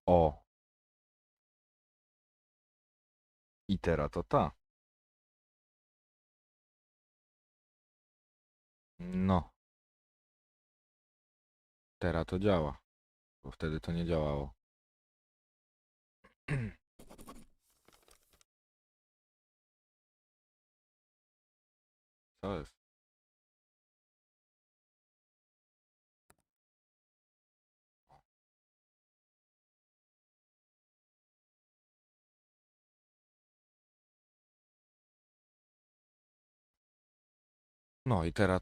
O! I teraz to ta. No, teraz to działa. Bo wtedy to nie działało. Co jest? No i teraz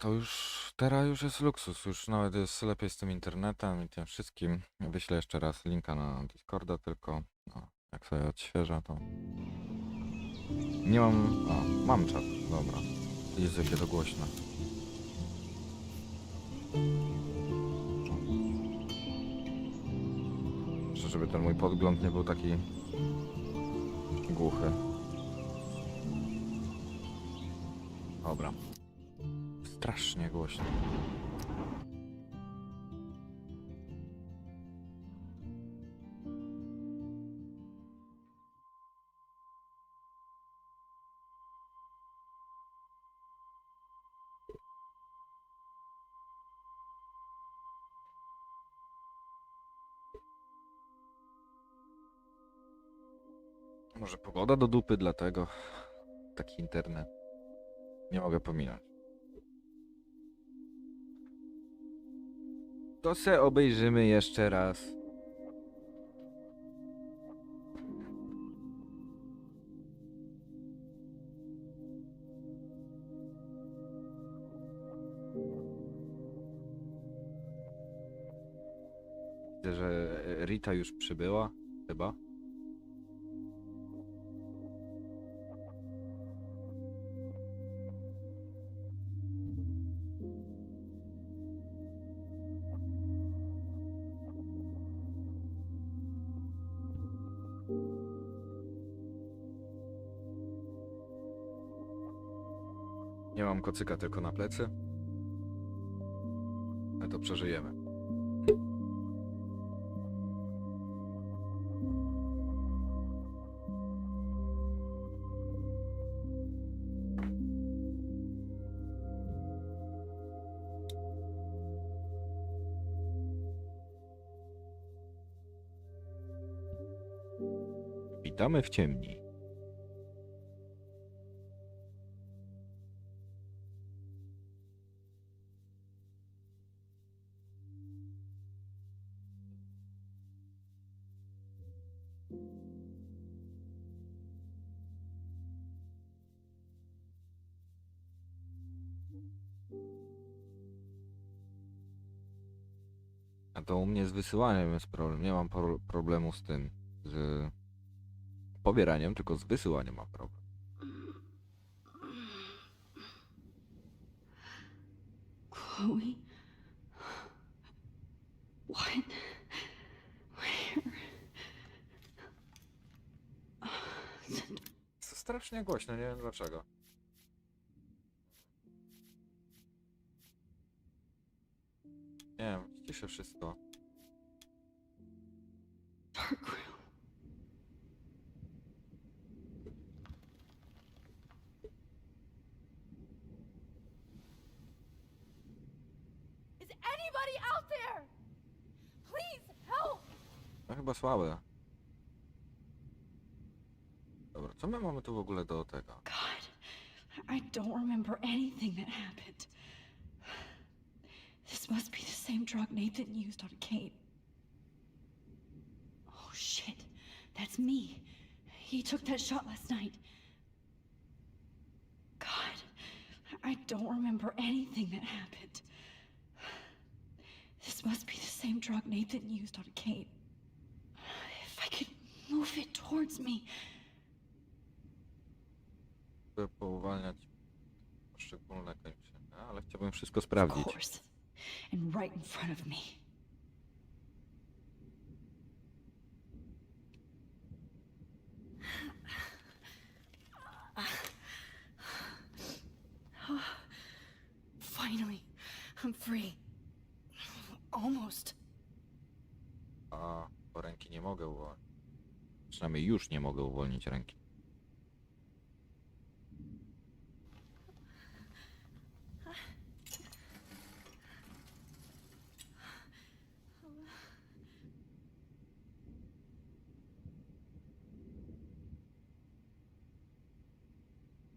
już jest luksus, już nawet jest lepiej z tym internetem i tym wszystkim. Wyślę jeszcze raz linka na Discorda, tylko no, jak sobie odświeżę, to nie mam... A, mam czat, dobra. Jezu, jakie to głośne. Jeszcze żeby ten mój podgląd nie był taki głuchy. Dobra. Strasznie głośno. Może pogoda do dupy, dlatego taki internet. Nie mogę pominąć. To se obejrzymy jeszcze raz. Widzę, że Rita już przybyła, chyba. Nie mam kocyka tylko na plecy. Ale to przeżyjemy. Witamy w ciemni. A to u mnie z wysyłaniem jest problem. Nie mam problemu z tym, z pobieraniem, tylko z wysyłaniem mam problem. Chloe? What? Where? To strasznie głośno, nie wiem dlaczego. Nie wiem, ciszę wszystko. Dark room. Is anybody out there? Please help! No chyba słabe. Dobra, co my mamy tu w ogóle do tego? God, I don't remember anything that happened. This must be the same drug Nathan used on Kate. Oh shit, that's me. He took that shot last night. God, I don't remember anything that happened. This must be the same drug Nathan used on Kate. If I could move it towards me. By pouwalniać poszczególne kończyny, ale chciałbym wszystko Of sprawdzić. course. And right in front of me. Finally, I'm free. Almost. A Bo ręki nie mogę uwolnić. Przynajmniej już nie mogę uwolnić ręki.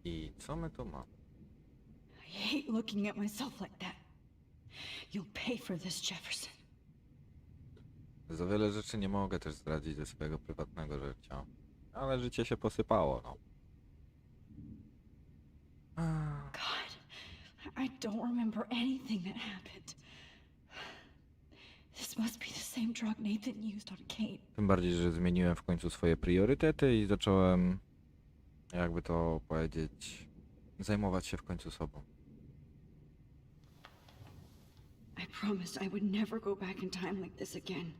I co my tu mamy? I hate looking at myself like that. You'll pay for this, Jefferson. Za wiele rzeczy nie mogę też zdradzić ze swojego prywatnego życia. Ale życie się posypało, no. God, I don't remember anything that happened. This must be the same drug Nathan used on Kate. Tym bardziej, że zmieniłem w końcu swoje priorytety i zacząłem, jakby to powiedzieć, zajmować się w końcu sobą. I promised I would never go back in time like this again.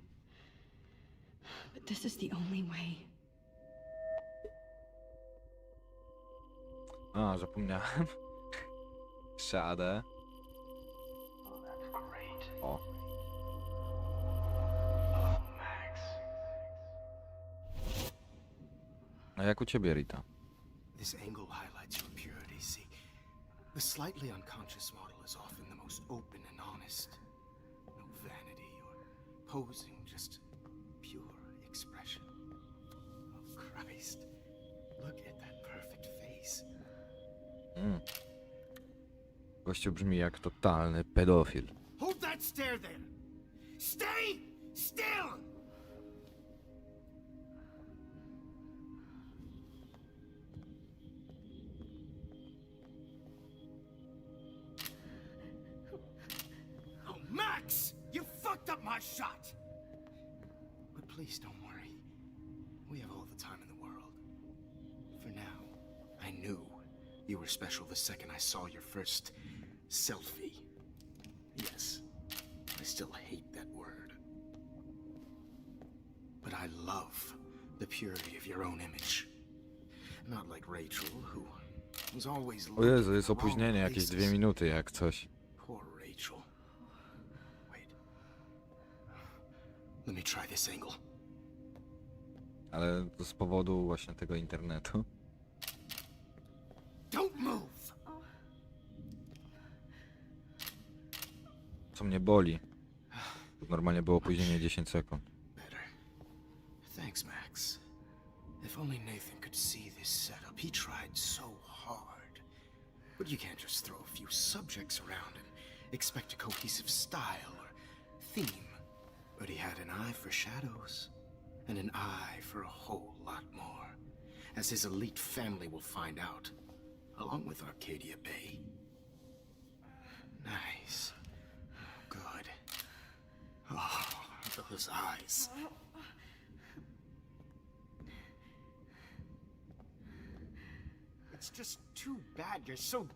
But this is the only way. A, zapomniałem. Szadę. O. A jak u ciebie, Rita? This angle highlights your purity, see? The slightly unconscious model is often the most open and honest. No vanity or posing, just pure expression. Oh, Christ. Look at that perfect face. Gościu brzmi jak totalny pedofil. Hold that stare there! Stay still! Oh, Max! You fucked up my shot! But please don't worry. We have all the time in the world. For now, I knew you were special the second I saw your first selfie. Yes, I still hate that word. But I love the purity of your own image. Not like Rachel, who was always O Jezu, looking jest in the wrong opóźnienie jakieś 2 places. minuty jak coś. Poor Rachel. Wait. Let me try this angle. Ale to z powodu właśnie tego internetu. Don't move! Co mnie boli. Normalnie było opóźnienie 10 sekund. Better. Thanks, Max. If only Nathan could see this setup. He tried so hard. But you can't just throw a few subjects around and expect a cohesive style or theme. But he had an eye for shadows, and an eye for a whole lot more, as his elite family will find out, along with Arcadia Bay. Nice. Good. Oh, those eyes. It's just too bad you're so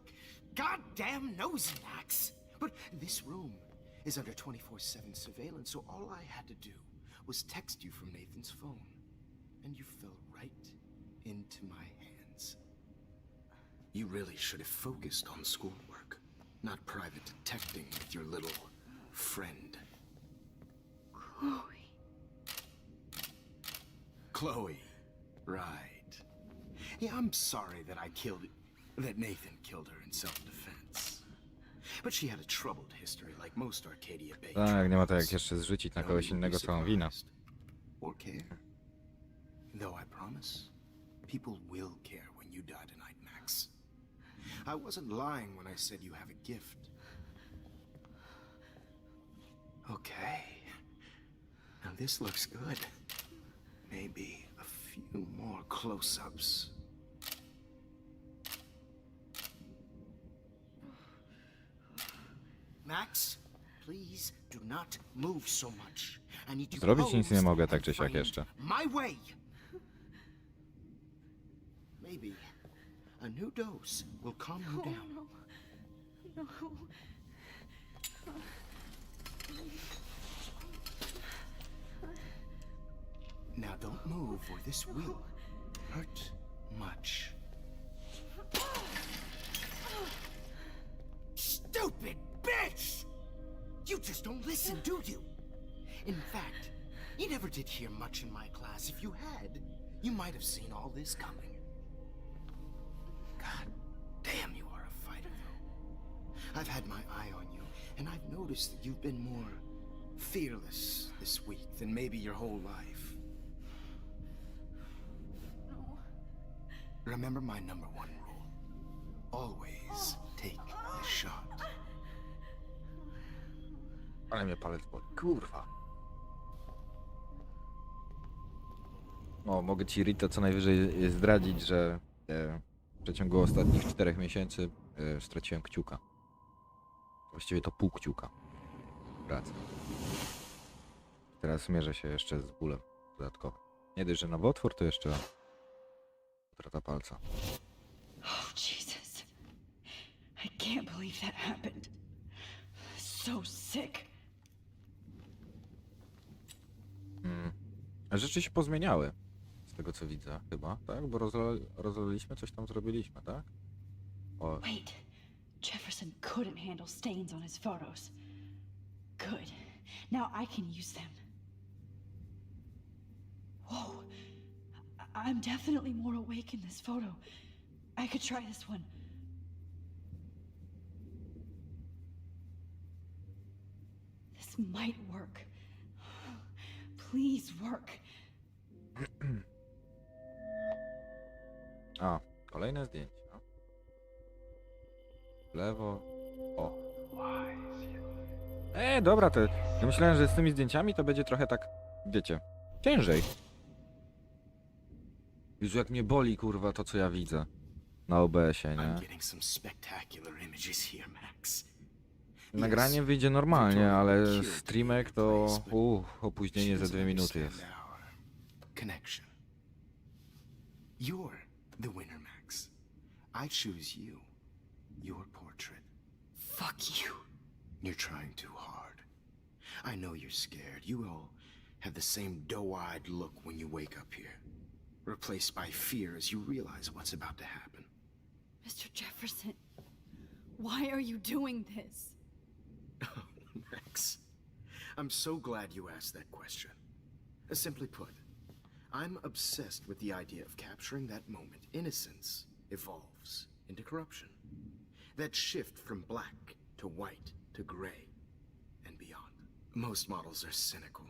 goddamn nosy, Max. But this room is under 24/7 surveillance, so all I had to do was text you from Nathan's phone. And you fell right into my hands. You really should have focused on schoolwork, not private detecting with your little friend. Chloe. Chloe. Right. Yeah, I'm sorry that Nathan killed her in self-defense. But she had a troubled history, like most Arcadia Bay. Tak, nie ma to jak trials. jeszcze zrzucić na No kogoś one will be innego całą winę. surprised or care. Though I promise, people will care when you die tonight, Max. I wasn't lying when I said you have a gift. Okay. Now this looks good. Maybe a few more close-ups. Max, please do not move so much. I need to Zrobić nic nie pose mogę and tak czy siak frame jeszcze. My way. Maybe a new dose will calm you down. No. Now don't move or this will hurt much. Stupid bitch! You just don't listen, do you? In fact, You never did hear much in my class. If you had, you might have seen all this coming. God damn, you are a fighter, though. I've had my eye on you, and I've noticed that you've been more fearless this week than maybe your whole life. No. Remember my number one rule. Always take the shot. Ale mnie palec boli. Kurwa. O, mogę ci Rita co najwyżej zdradzić, że w przeciągu ostatnich 4 miesięcy straciłem kciuka. Właściwie to pół kciuka. Pracy. Teraz mierzę się jeszcze z bólem dodatkowo. Nie dość, że nowotwór, to jeszcze utrata palca. Oh, Jesus. I can't believe that happened. So sick. Rzeczy się pozmieniały. Z tego co widzę chyba, tak? Bo rozlaliśmy, coś tam zrobiliśmy, tak? O, Wait. Jefferson couldn't handle stains on his photos. Good. Now I can use them. Whoa. I'm definitely more awake in this photo. I could try this one. This might work. Please work. A, kolejne zdjęcie. W lewo. O. Dobra, to ja myślałem, że z tymi zdjęciami to będzie trochę tak, wiecie, ciężej. Jezu, jak mnie boli, kurwa, to co ja widzę na OBS-ie, nie? I'm getting some spectacular images here, Max. Nagranie wyjdzie normalnie, ale streamek to opóźnienie ze 2 minuty jest. Connection. You're the winner, Max. I choose you. Your portrait. Fuck you. You're trying too hard. I know you're scared. You all have the same doe-eyed look when you wake up here, replaced by fear as you realize what's about to happen. Mr. Jefferson, why are you doing this? Max, I'm so glad you asked that question. Simply put, I'm obsessed with the idea of capturing that moment innocence evolves into corruption. That shift from black to white to gray and beyond. Most models are cynical.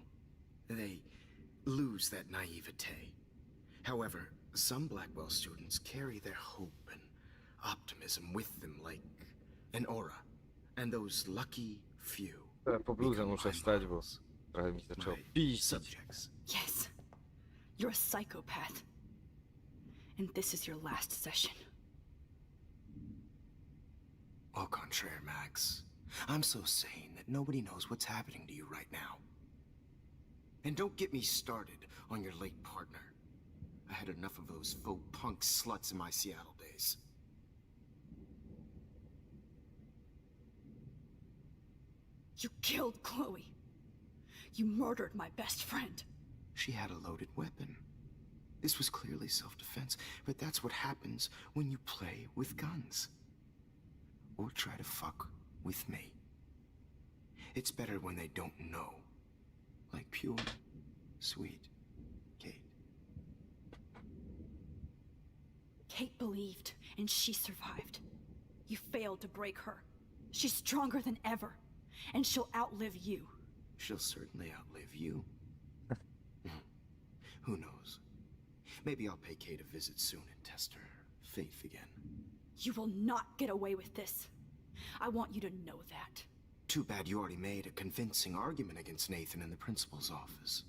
They lose that naivete. However, some Blackwell students carry their hope and optimism with them like an aura. And those lucky few Po bluzę become muszę my wstać, bo models, trochę mi zaczęło my piścić. subjects. Yes. You're a psychopath. And this is your last session. Au contraire, Max. I'm so sane that nobody knows what's happening to you right now. And don't get me started on your late partner. I had enough of those faux punk sluts in my Seattle days. You killed Chloe. You murdered my best friend. She had a loaded weapon. This was clearly self-defense, but that's what happens when you play with guns. Or try to fuck with me. It's better when they don't know. Like pure, sweet Kate. Kate believed, and she survived. You failed to break her. She's stronger than ever, and she'll outlive you. She'll certainly outlive you. Who knows? Maybe I'll pay Kate a visit soon and test her faith again. You will not get away with this. I want you to know that. Too bad you already made a convincing argument against Nathan in the principal's office.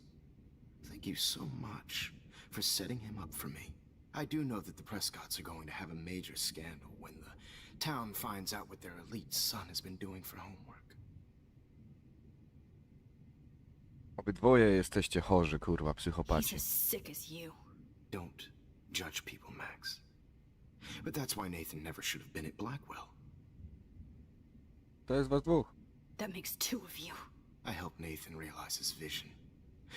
Thank you so much for setting him up for me. I do know that the Prescotts are going to have a major scandal when the town finds out what their elite son has been doing for homework. Obydwoje jesteście chorzy, kurwa, He's psychopaci. as sick as you. Don't judge people, Max. But that's why Nathan never should have been at Blackwell. To jest was dwóch. That makes two of you. I helped Nathan realize his vision.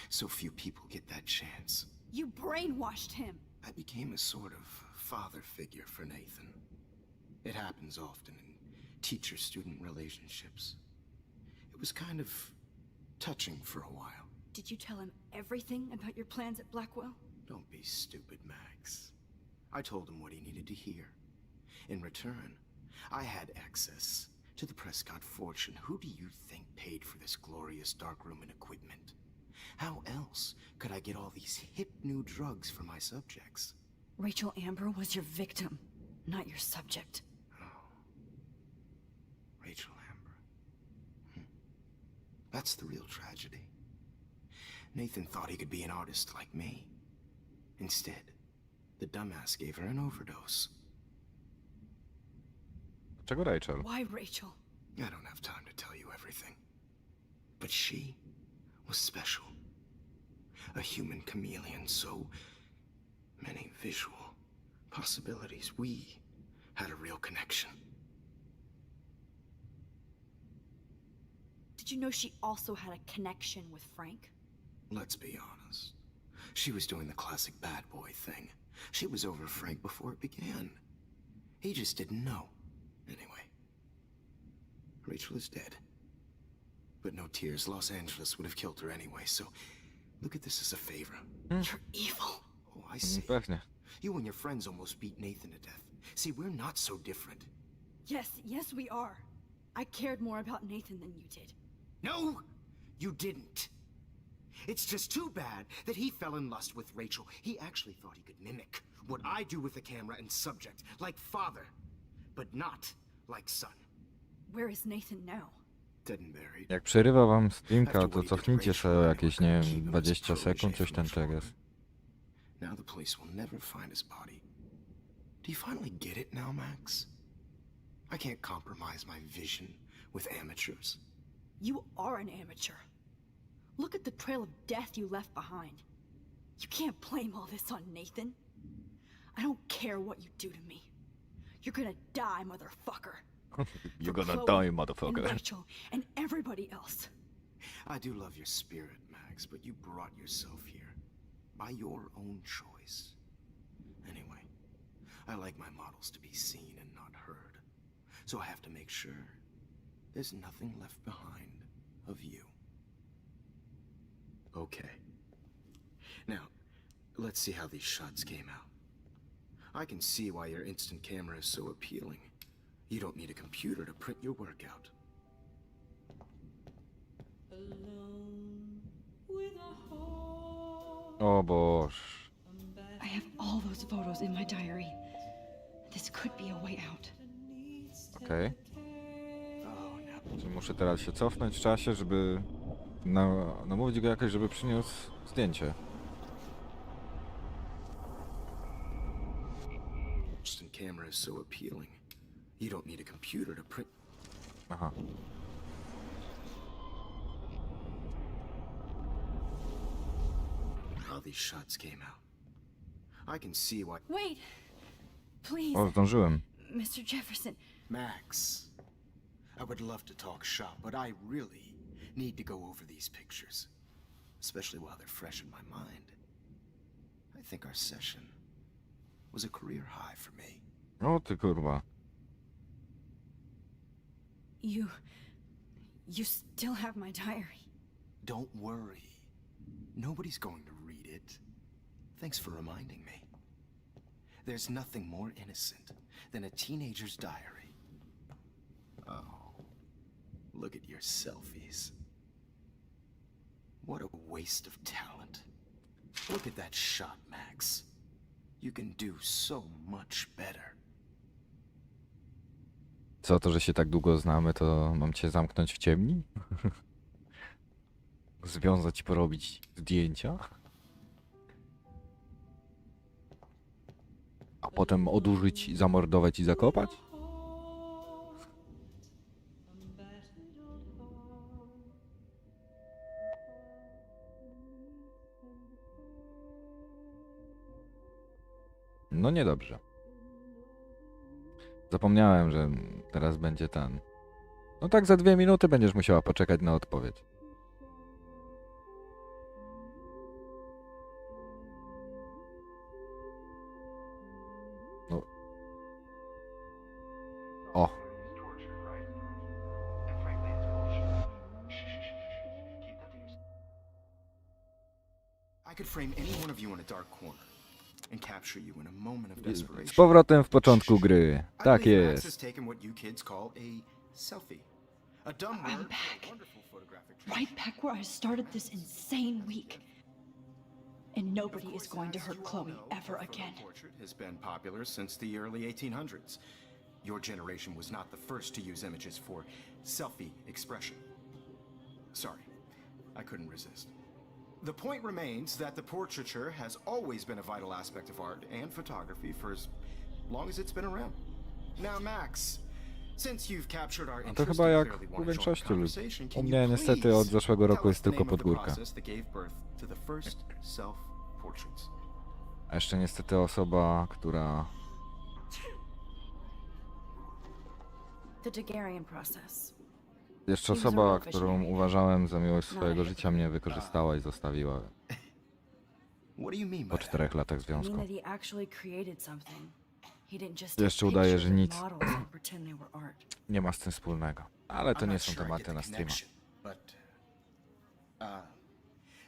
So few people get that chance. You brainwashed him. I became a sort of father figure for Nathan. It happens often in teacher-student relationships. It was kind of touching for a while. Did you tell him everything about your plans at Blackwell? Don't be stupid, Max. I told him what he needed to hear. In return, I had access to the Prescott fortune. Who do you think paid for this glorious darkroom and equipment? How else could I get all these hip new drugs for my subjects? Rachel Amber was your victim, not your subject. Rachel Amber. That's the real tragedy. Nathan thought he could be an artist like me. Instead, the dumbass gave her an overdose. Dlaczego Rachel? Why Rachel? I don't have time to tell you everything. But she was special. A human chameleon, so many visual possibilities. We had a real connection. Did you know she also had a connection with Frank? Let's be honest. She was doing the classic bad boy thing. She was over Frank before it began. He just didn't know. Anyway, Rachel is dead. But no tears. Los Angeles would have killed her anyway, so look at this as a favor. You're evil. Oh, I see. Pewnie. You and your friends almost beat Nathan to death. See, we're not so different. Yes, we are. I cared more about Nathan than you did. No, you didn't. It's just too bad that he fell in lust with Rachel. He actually thought he could mimic what I do with the camera and subject, like father, but not like son. Where is Nathan now? Dead and buried. Jak przerywa wam streamka, to cofnijcie sobie jakieś, nie wiem, 20 sekund, coś ten jest. Now the police will never find his body. Do you finally get it now, Max? I can't compromise my vision with amateurs. You are an amateur. Look at the trail of death you left behind. You can't blame all this on Nathan. I don't care what you do to me. You're gonna die, motherfucker. You're For gonna Chloe die, And motherfucker. Rachel and everybody else. I do love your spirit, Max, but you brought yourself here by your own choice. Anyway, I like my models to be seen and not heard, so I have to make sure there's nothing left behind of you. Okay. Now, let's see how these shots came out. I can see why your instant camera is so appealing. You don't need a computer to print your work out. O Boż. I have all those photos in my diary. This could be a way out. Okej. Oh, no. Czyli muszę teraz się cofnąć w czasie, żeby namówić go jakoś, żeby przyniósł zdjęcie. Instant camera is so appealing. You don't need a computer to print. Aha. How these shots came out. I can see why. Wait! Please, O, zdążyłem. Mr. Jefferson. Max, I would love to talk shop, but I really need to go over these pictures, especially while they're fresh in my mind. I think our session was a career high for me. O ty kurwa. You still have my diary. Don't worry. Nobody's going to read it. Thanks for reminding me. There's nothing more innocent than a teenager's diary. Oh, look at your selfies. What a waste of talent. Look at that shot, Max. You can do so much better. Co, to, że się tak długo znamy, to mam cię zamknąć w ciemni? Związać i porobić zdjęcia? A potem odurzyć, zamordować i zakopać? No niedobrze. Zapomniałem, że teraz będzie ten. No tak za 2 minuty będziesz musiała poczekać na odpowiedź. No. O. I could frame any one of you in a dark corner and capture you in a moment of desperation. Z powrotem w początku gry. I Tak believe Max has jest. taken what you kids call a selfie. A dumb I'm word, back. but a wonderful photographic trick. Right back where I started this insane week. And nobody is going to hurt Chloe ever again. Portrait has been popular since the early 1800s. Your generation was not the first to use images for selfie expression. Sorry, I couldn't resist. The point remains that the portraiture has always been a vital aspect of art and photography for as long as it's been around. Now, Max, since you've captured our To interest chyba and jak clearly u want to join the większości ludzi. conversation, U can mnie you niestety od please zeszłego roku tell jest us the tylko name of the podgórka. process that gave birth to the first self-portraits? A jeszcze niestety osoba, która... The Daguerrean process. Jeszcze osoba, którą uważałem za miłość swojego życia, mnie wykorzystała i zostawiła What do you mean by po that? 4 latach I mean związku. that he actually created something. He didn't just Jeszcze take udaje, pictures że of nic models and pretend they were art. nie ma z tym wspólnego. Ale to I'm nie not są sure I tematy get na the streama. connection, but,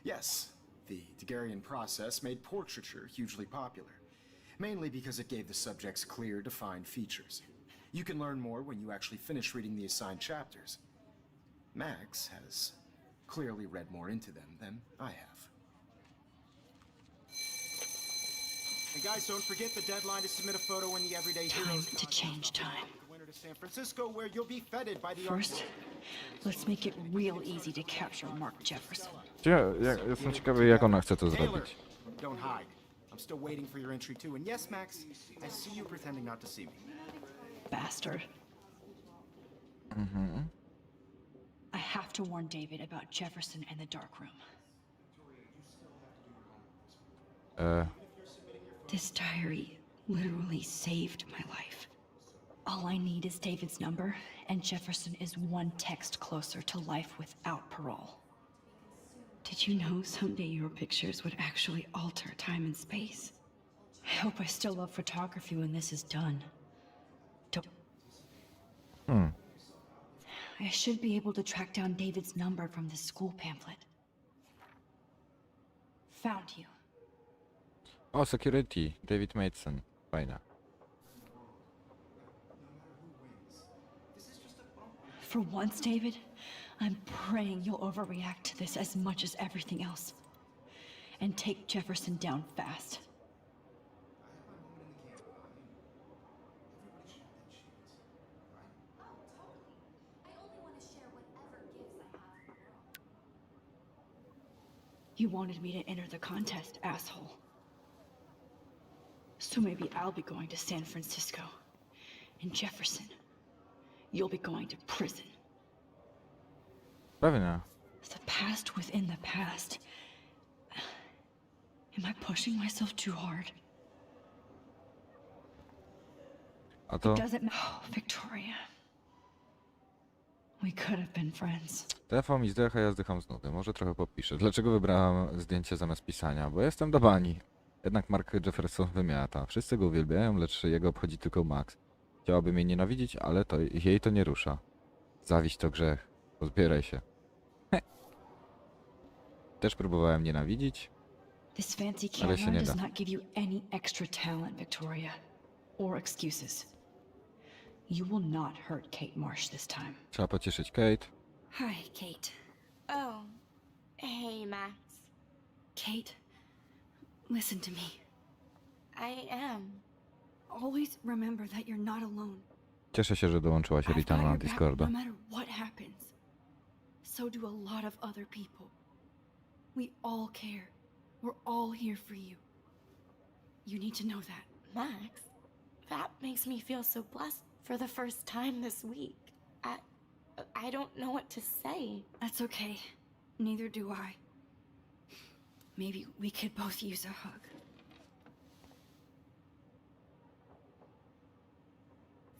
yes, the Daguerrean process made portraiture hugely popular, mainly because it gave the subjects clear, defined features. You can learn more when you actually finish reading the assigned chapters. Max has clearly read more into them than I have. And guys, don't forget the deadline to submit a photo in the Everyday Time Heroes to change time. the winner to San Francisco, where you'll be feted by the First, let's make it real easy to capture Mark Jefferson. Jestem ciekawy, jak ona chce to Taylor, zrobić. don't hide. I'm still waiting for your entry too. And yes, Max, I see you pretending not to see me. Bastard. I have to warn David about Jefferson and the dark room. This diary literally saved my life. All I need is David's number, and Jefferson is one text closer to life without parole. Did you know someday your pictures would actually alter time and space? I hope I still love photography when this is done. I should be able to track down David's number from the school pamphlet. Found you. O, security. David Mason. Fajne. For once, David, I'm praying you'll overreact to this as much as everything else. And take Jefferson down fast. You wanted me to enter the contest, asshole. So maybe I'll be going to San Francisco. And Jefferson, you'll be going to prison. Pewnie. The past within the past. Am I pushing myself too hard? A to... Doesn't matter. Oh, Victoria. We could have been friends. Telefon mi zdycha, ja zdycham z nudy. Może trochę popiszę. Dlaczego wybrałem zdjęcie zamiast pisania? Bo jestem do bani. Jednak Mark Jefferson wymiata. Wszyscy go uwielbiają, lecz jego obchodzi tylko Max. Chciałaby mnie nienawidzić, ale jej to nie rusza. Zawiść to grzech. Pozbieraj się. Też próbowałem nienawidzić. This fancy Ale się camera nie does da. not give you any extra talent, Victoria. Or excuses. You will not hurt Kate Marsh this time. Trzeba pocieszyć Kate. Hi, Kate. Oh, hey, Max. Kate, listen to me. I am. Always remember that you're not alone. Cieszę się, że dołączyłaś I've got Ritana na your back Discorda. no matter what happens. So do a lot of other people. We all care. We're all here for you. You need to know that. Max, that makes me feel so blessed for the first time this week. I don't know what to say. That's okay. Neither do I. Maybe we could both use a hug.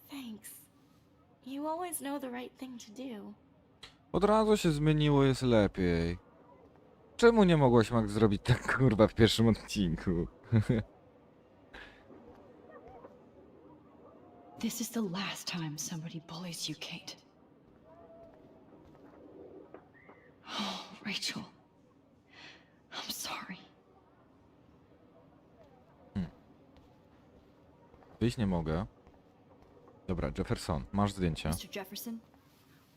Thanks. You always know the right thing to do. Od razu się zmieniło, jest lepiej. Czemu nie mogłaś, Max, zrobić tak, kurwa, w pierwszym odcinku? This is the last time somebody bullies you, Kate. Oh, Rachel. I'm sorry. Wyjść nie mogę. Dobra, Jefferson, masz zdjęcie. Mr. Jefferson,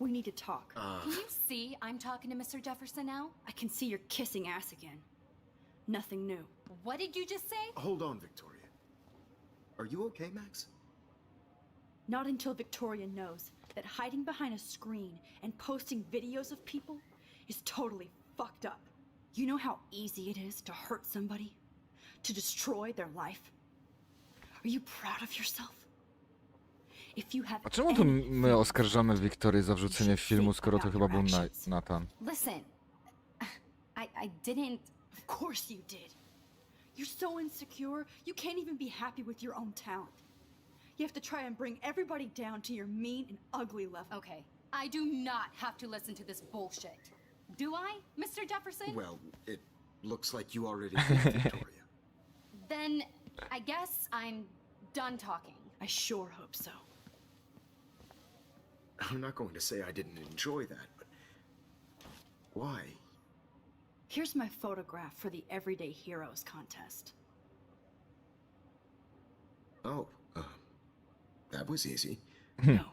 we need to talk. Can you see I'm talking to Mr. Jefferson now? I can see you're kissing ass again. Nothing new. What did you just say? Hold on, Victoria. Are you okay, Max? Not until Victoria knows that hiding behind a screen and posting videos of people is totally fucked up. You know how easy it is to hurt somebody? To destroy their life? Are you proud of yourself? If you have A czemu tu any my oskarżamy Wiktorię za wrzucenie filmu, skoro to chyba był Nathan? Listen, I didn't. Of course you did. You're so insecure, you can't even be happy with your own talent. You have to try and bring everybody down to your mean and ugly level. Okay, I do not have to listen to this bullshit. Do I, Mr. Jefferson? Well, it looks like you already did, Victoria. Then I guess I'm done talking. I sure hope so. I'm not going to say I didn't enjoy that, but why? Here's my photograph for the Everyday Heroes contest. Oh, that was easy. No.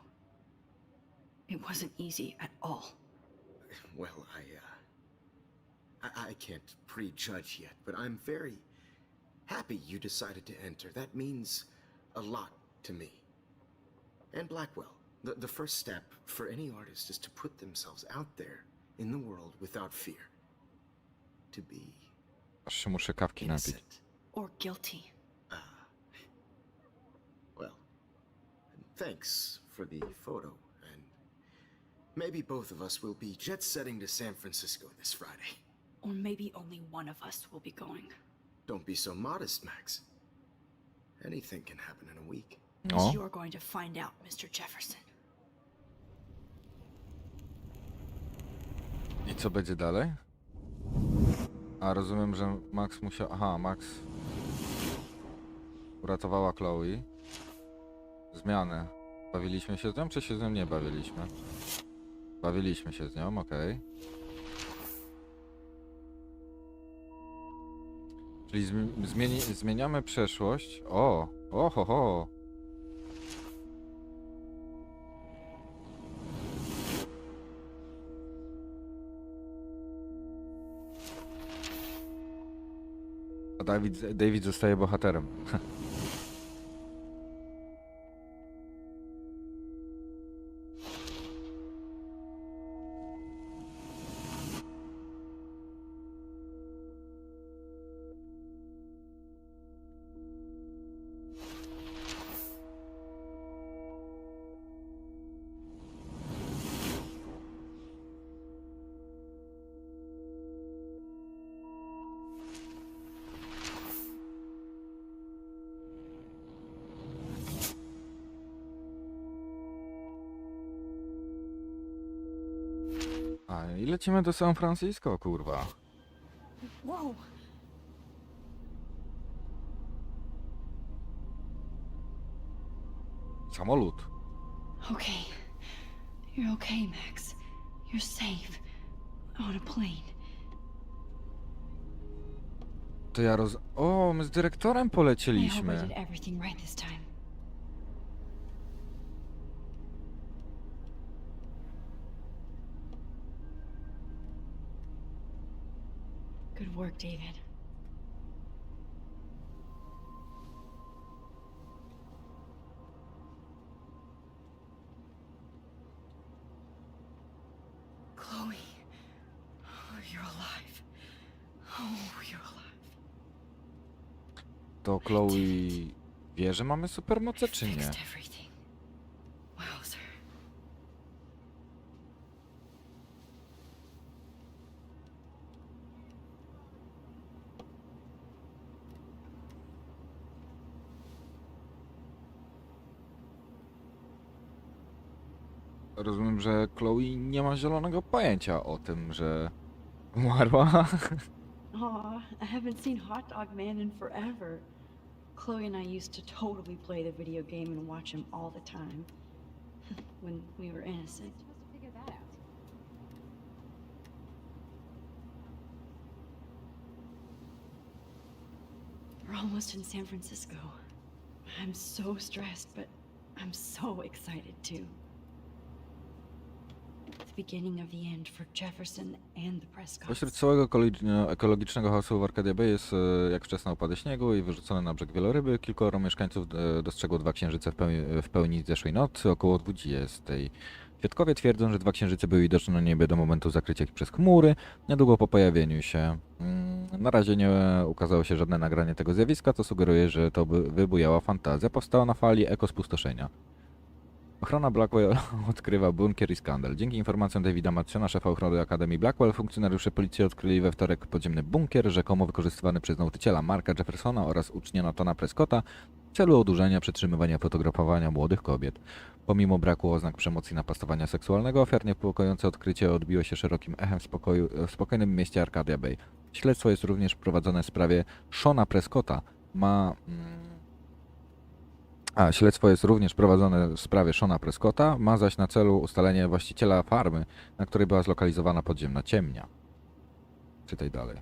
It wasn't easy at all. Well, I can't prejudge yet, but I'm very happy you decided to enter. That means a lot to me. And Blackwell. The first step for any artist is to put themselves out there in the world without fear. To be Aż się muszę kawki napić. innocent. Or guilty. Well, thanks for the photo, and maybe both of us will be jet-setting to San Francisco this Friday. Or maybe only one of us will be going. Don't be so modest, Max. Anything can happen in a week. O, As you're going to find out, Mr. Jefferson. i co będzie dalej? A, rozumiem, że Max musiał... Aha, Max uratowała Chloe. Zmiany. Bawiliśmy się z nią, czy się z nią nie bawiliśmy? Bawiliśmy się z nią, okej. Czyli zmieniamy przeszłość. O! Ho, ho! A David zostaje bohaterem. A i lecimy do San Francisco, kurwa. Whoa! Samolot. Okay. You're okay, Max. You're safe. On a plane. To ja O, my z dyrektorem I hope I polecieliśmy. did everything right this time. Good work, David. Chloe. Oh, you're alive. Oh, you're alive. To Chloe wie, że mamy supermoce, czy nie? Fixed everything. Wowzer. Rozumiem, że Chloe nie ma zielonego pojęcia o tym, że umarła. Aw, I haven't seen Hot Dog Man in forever. Chloe and I used to totally play the video game and watch him all the time. When we were innocent. Supposed to figure that out. We're almost in San Francisco. I'm so stressed, but I'm so excited too. The beginning of the end for Jefferson and the Prescotts. Pośród całego ekologicznego chaosu w Arcadia Bay jest jak wczesne opady śniegu i wyrzucone na brzeg wieloryby. Kilkoro mieszkańców dostrzegło 2 księżyce w pełni zeszłej nocy około 20. Świadkowie twierdzą, że 2 księżyce były widoczne na niebie do momentu zakrycia ich przez chmury, niedługo po pojawieniu się. Na razie nie ukazało się żadne nagranie tego zjawiska, co sugeruje, że to wybujała fantazja powstała na fali ekospustoszenia. Ochrona Blackwell odkrywa bunkier i skandal. Dzięki informacjom Davida Madsona, szefa ochrony Akademii Blackwell, funkcjonariusze policji odkryli we wtorek podziemny bunkier, rzekomo wykorzystywany przez nauczyciela Marka Jeffersona oraz ucznia Nathana Prescotta w celu odurzenia, przetrzymywania, fotografowania młodych kobiet. Pomimo braku oznak przemocy i napastowania seksualnego, ofiar niepokojące odkrycie odbiło się szerokim echem w spokojnym mieście Arcadia Bay. Śledztwo jest również prowadzone w sprawie Shona Prescotta. Śledztwo jest również prowadzone w sprawie Shona Prescotta, ma zaś na celu ustalenie właściciela farmy, na której była zlokalizowana podziemna ciemnia. Czytaj dalej.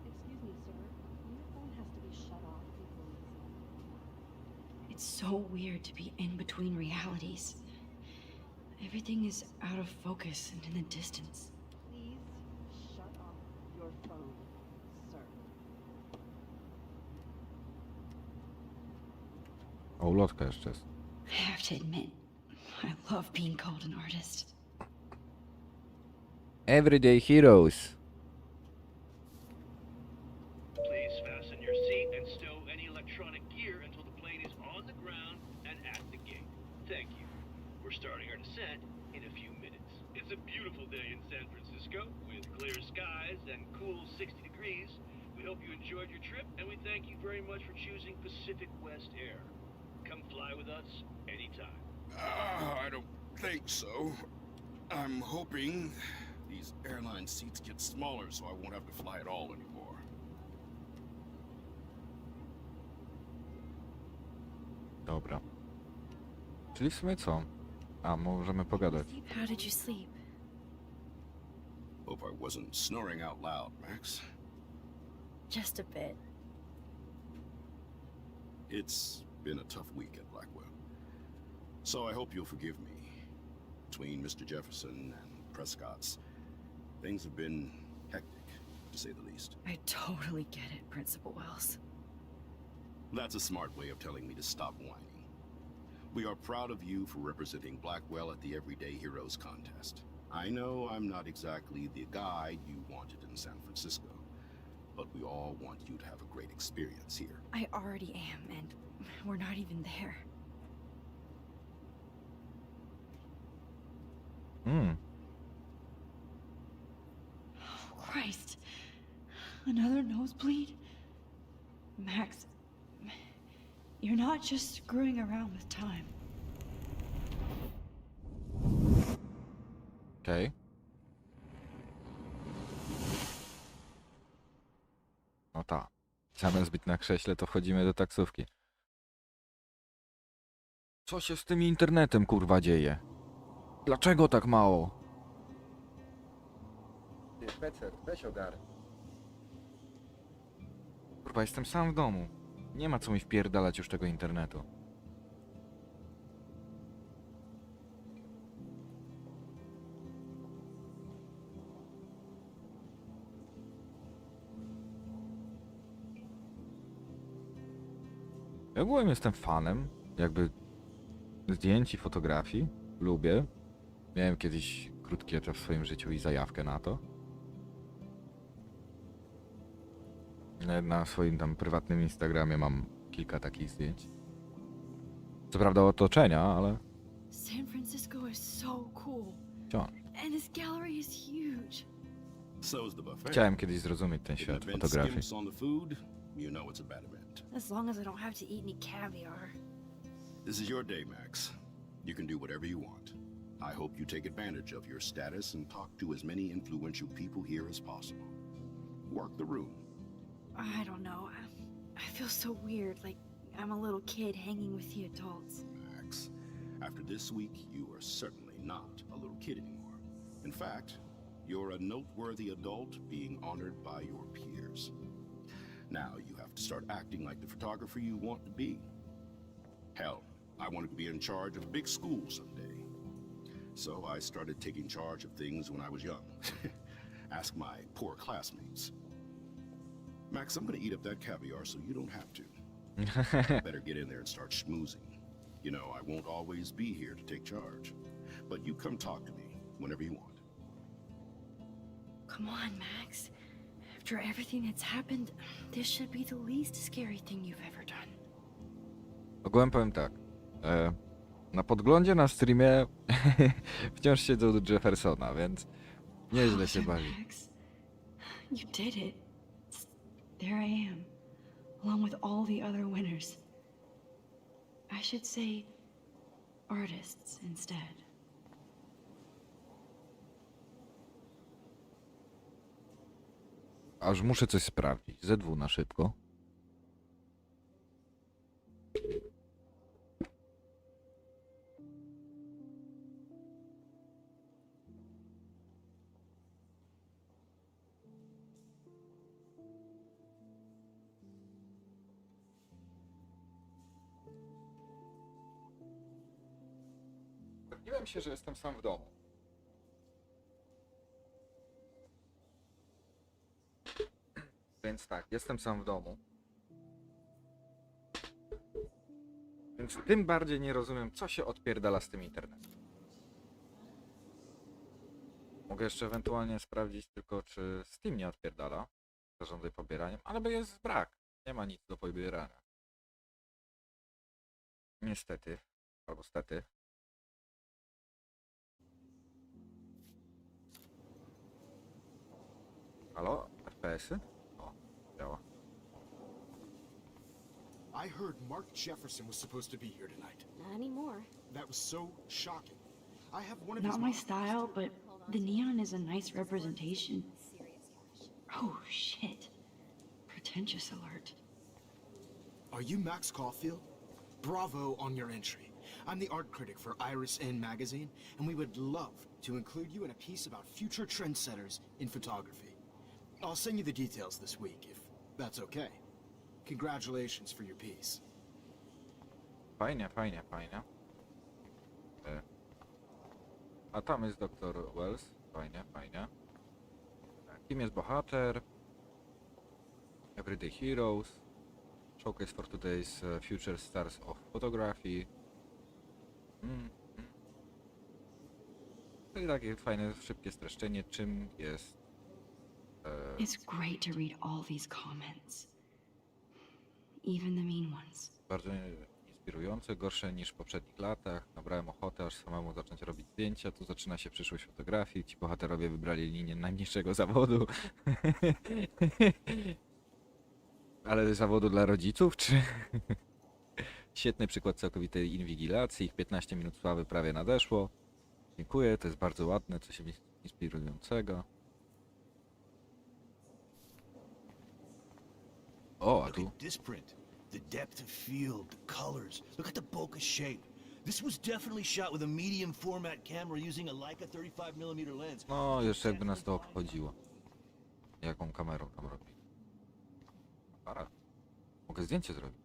Excuse me, sir. Your phone has to be shut off before we listen. It's so weird to be in between realities. Everything is out of focus and in the distance. Please shut off your phone, sir. O, ulotka jeszcze jest. I have to admit, I love being called an artist. Everyday Heroes. Please fasten your seat and stow any electronic gear until the plane is on the ground and at the gate. Thank you. We're starting our descent in a few minutes. It's a beautiful day in San Francisco with clear skies and cool 60 degrees. We hope you enjoyed your trip and we thank you very much for choosing Pacific West Air. Come fly with us anytime. I don't think so. I'm hoping these airline seats get smaller so I won't have to fly at all anymore. Dobra. Czyli w sumie co? A, możemy pogadać. How did you sleep? Hope I wasn't snoring out loud, Max. Just a bit. It's been a tough week at Blackwell. So I hope you'll forgive me. Between Mr. Jefferson and Prescott's, things have been hectic, to say the least. I totally get it, Principal Wells. That's a smart way of telling me to stop whining. We are proud of you for representing Blackwell at the Everyday Heroes contest. I know I'm not exactly the guy you wanted in San Francisco, but we all want you to have a great experience here. I already am, and we're not even there. Oh, Christ. Another nosebleed? Max, you're not just screwing around with time. Okej. No ta. Zamiast być na krześle, to wchodzimy do taksówki. Co się z tym internetem, kurwa, dzieje? Dlaczego tak mało? Ty, Pecer, weź ogar. Kurwa, jestem sam w domu. Nie ma co mi wpierdalać już tego internetu. Ja ogółem jestem fanem, jakby zdjęć i fotografii. Lubię. Miałem kiedyś krótki etap w swoim życiu i zajawkę na to. Na swoim tam prywatnym Instagramie mam kilka takich zdjęć. Co prawda otoczenia, ale San Francisco is so cool. wciąż. And this gallery is huge. So's the buffet. Chciałem kiedyś zrozumieć ten If świat the event fotografii. skimps on the food, you know it's a bad event. As long as I don't have to eat any caviar. This is your day, Max. You can do whatever you want. I hope you take advantage of your status and talk to as many influential people here as possible. Work the room. I don't know. I feel so weird, like I'm a little kid hanging with the adults. Max, after this week, you are certainly not a little kid anymore. In fact, You're a noteworthy adult being honored by your peers. Now you have to start acting like the photographer you want to be. Hell, I wanted to be in charge of a big school someday. So I started taking charge of things when I was young. Ask my poor classmates. Max, I'm gonna eat up that caviar so you don't have to. Better get in there and start schmoozing. You know, I won't always be here to take charge. But you come talk to me whenever you want. Come on, Max. After everything that's happened, this should be the least scary thing you've ever done. Ogółem powiem tak. Na podglądzie na streamie wciąż siedzą do Jeffersona, więc nieźle się bawi. Max, you did it. There I am, along with all the other winners. I should say artists instead. Aż muszę coś sprawdzić. ZW na szybko. Upewniłem się, że jestem sam w domu. Więc tak, jestem sam w domu. Więc tym bardziej nie rozumiem, co się odpierdala z tym internetem. Mogę jeszcze ewentualnie sprawdzić tylko, czy Steam nie odpierdala. Zarządzaj pobieraniem, ale jest brak. Nie ma nic do pobierania. Niestety. Albo stety. Halo? FPS-y? O, działa. I heard Mark Jefferson was supposed to be here tonight. Not anymore. That was so shocking. I have one of Not his my models. style, but the neon is a nice representation. Oh, shit. Pretentious alert. Are you Max Caulfield? Bravo on your entry. I'm the art critic for Iris N magazine, and we would love to include you in a piece about future trendsetters in photography. I'll send you the details this week, if that's okay. Congratulations for your piece. Fajnie, fajnie, fajnie. A tam jest Dr. Wells. Fajnie, fajnie. Kim jest bohater? Everyday Heroes. Showcase for today's future stars of photography. To jest takie fajne, szybkie streszczenie, czym jest... It's great to read all these comments. Even the mean ones. Bardzo inspirujące, gorsze niż w poprzednich latach. Nabrałem ochotę aż samemu zacząć robić zdjęcia. Tu zaczyna się przyszłość fotografii. Ci bohaterowie wybrali linię najmniejszego zawodu. Ale zawodu dla rodziców, czy... Świetny przykład całkowitej inwigilacji. Ich 15 minut sławy prawie nadeszło. Dziękuję, to jest bardzo ładne, coś inspirującego. O, a Look tu... at this print. The depth of field, the colors. Look at the bokeh shape. This was definitely shot with a medium format camera using a Leica 35mm lens. No, jeszcze jakby nas to obchodziło. Jaką kamerą tam robi? Aparat. Mogę zdjęcie zrobić.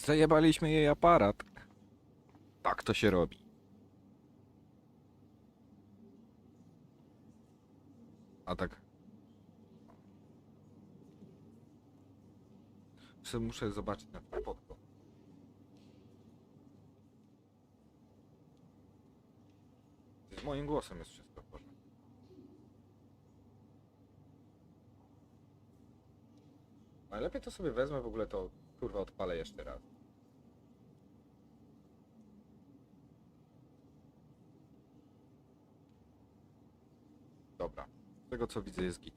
Zajebaliśmy jej aparat. Tak to się robi. A tak. Muszę zobaczyć na to podgląd. Z moim głosem jest wszystko w porządku. Najlepiej to sobie wezmę, w ogóle to kurwa odpalę jeszcze raz. Dobra. Z tego co widzę jest git.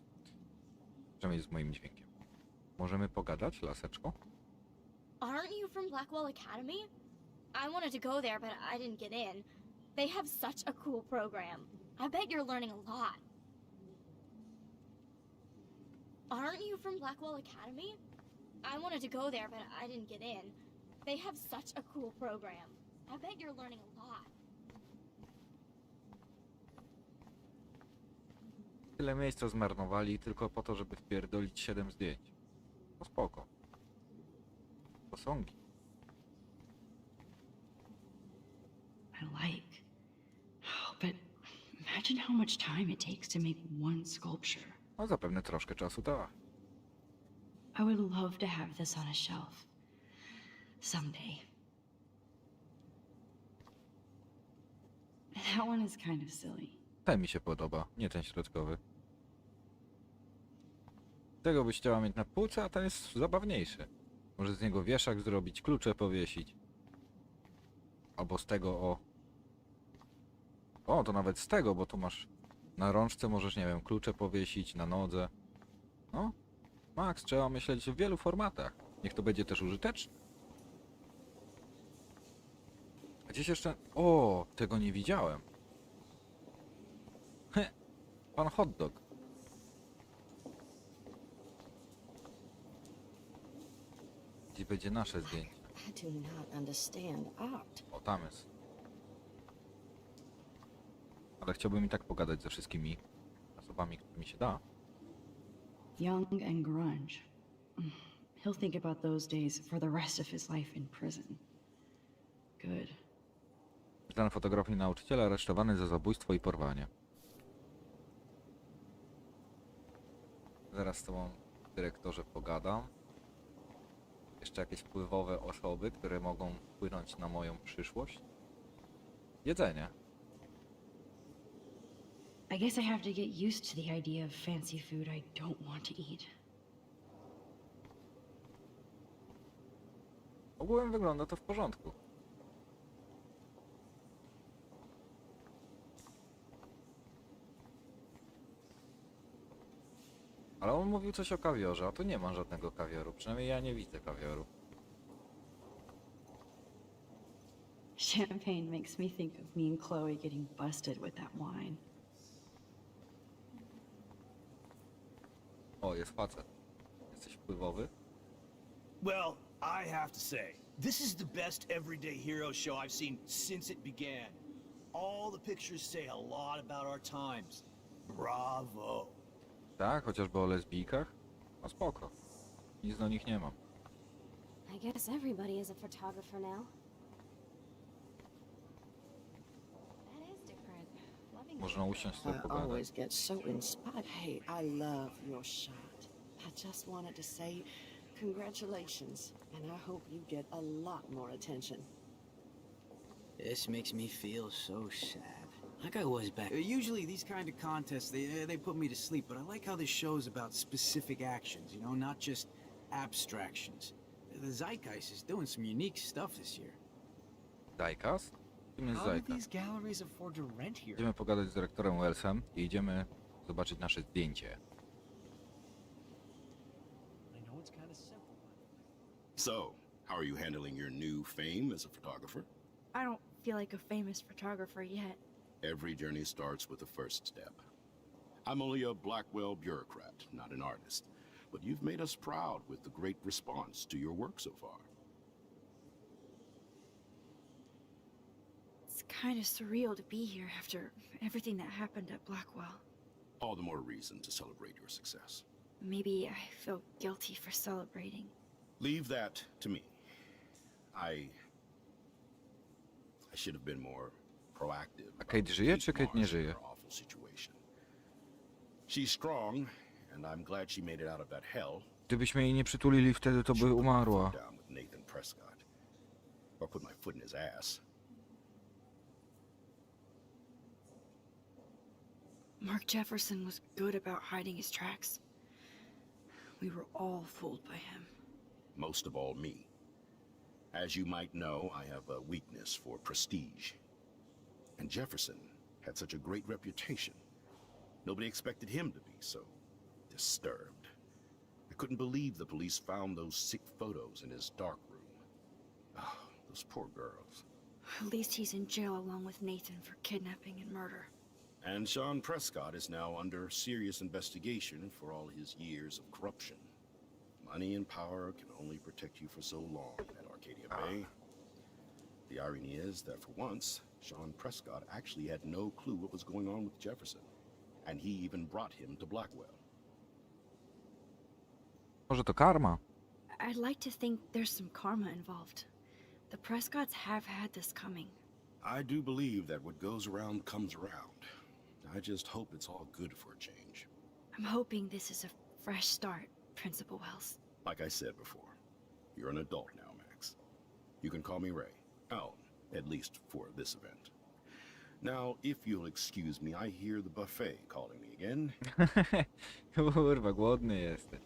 Przynajmniej z moim dźwiękiem. Możemy pogadać, laseczko? Aren't you from Blackwell Academy? I wanted to go there, but I didn't get in. They have such a cool program. I bet you're learning a lot. Aren't you from Blackwell Academy? I wanted to go there, but I didn't get in. They have such a cool program. I bet you're learning a lot. Tyle miejsca zmarnowali tylko po to, żeby wpierdolić 7 zdjęć. No spoko. Posągi. I like. Oh, but imagine how much time it takes to make one sculpture. No zapewne troszkę czasu tak. I would love to have this on a shelf. Someday. That one is kind of silly. Ten mi się podoba, nie ten środkowy. Tego byś chciała mieć na półce, a ten jest zabawniejszy. Może z niego wieszak zrobić, klucze powiesić. Albo z tego o... O, to nawet z tego, bo tu masz... Na rączce możesz, nie wiem, klucze powiesić, na nodze. No, Max, trzeba myśleć w wielu formatach. Niech to będzie też użyteczne. A gdzieś jeszcze... O, tego nie widziałem. Pan hot dog. Gdzie będzie nasze zdjęcie? I do not understand art. O, tam jest. Ale chciałbym i tak pogadać ze wszystkimi osobami, którymi się da. Young and grunge. He'll think about those days for the rest of his life in prison. Good. Plan fotografii nauczyciela aresztowany za zabójstwo i porwanie. Zaraz z tobą, dyrektorze, pogadam. Jeszcze jakieś wpływowe osoby, które mogą wpłynąć na moją przyszłość. Jedzenie. I guess I have to get used to the idea of fancy food I don't want to eat. Ogółem wygląda to w porządku. Ale on mówił coś o kawiorze, a tu nie ma żadnego kawioru. Przynajmniej ja nie widzę kawioru. Champagne makes me think of me and Chloe getting busted with that wine. O, jest facet. Jesteś wpływowy? Well, I have to say, this is the best everyday hero show I've seen since it began. All the pictures say a lot about our times. Bravo. Tak, chociażby o lesbijkach? No spoko. Nic do nich nie mam. I guess everybody is a photographer now. That is different. Loving Można usiąść sobie I pogadać. always get so inspired. Hey, I love your shot. I just wanted to say congratulations, and I hope you get a lot more attention. This makes me feel so sad. Like I was back. Usually these kind of contests, they put me to sleep, but I like how this show's about specific actions, you know, not just abstractions. The Zeitgeist is doing some unique stuff this year. Dajkas? Kim jest How do Zajka? these galleries afford to rent here? Idziemy pogadać z dyrektorem Wellsem i idziemy zobaczyć nasze zdjęcie. I know it's kind of simple. So, how are you handling your new fame as a photographer? I don't feel like a famous photographer yet. Every journey starts with the first step. I'm only a Blackwell bureaucrat, not an artist, but you've made us proud with the great response to your work so far. It's kind of surreal to be here after everything that happened at Blackwell. All the more reason to celebrate your success. Maybe I feel guilty for celebrating. Leave that to me. I should have been more proactive. A Kate żyje, czy Kate nie żyje? Awful situation. She's strong, and I'm glad she made it out of that hell. Gdybyśmy jej nie przytulili wtedy, to by umarła. Down with Nathan Prescott, or put my foot in his ass. Mark Jefferson was good about hiding his tracks. We were all fooled by him. Most of all, me. As you might know, I have a weakness for prestige. And Jefferson had such a great reputation. Nobody expected him to be so disturbed. I couldn't believe the police found those sick photos in his dark room. Oh, those poor girls. At least he's in jail along with Nathan for kidnapping and murder. And Sean Prescott is now under serious investigation for all his years of corruption. Money and power can only protect you for so long at Arcadia Bay. The irony is that for once, Sean Prescott actually had no clue what was going on with Jefferson. and he even brought him to Blackwell. Może to karma? I'd like to think there's some karma involved. The Prescotts have had this coming. I do believe that what goes around comes around. I just hope it's all good for a change. I'm hoping this is a fresh start, Principal Wells. Like I said before, you're an adult now, Max. You can call me Ray. Oh, at least for this event. Now, if you'll excuse me, I hear the buffet calling me again. Kurwa, głodny jesteś.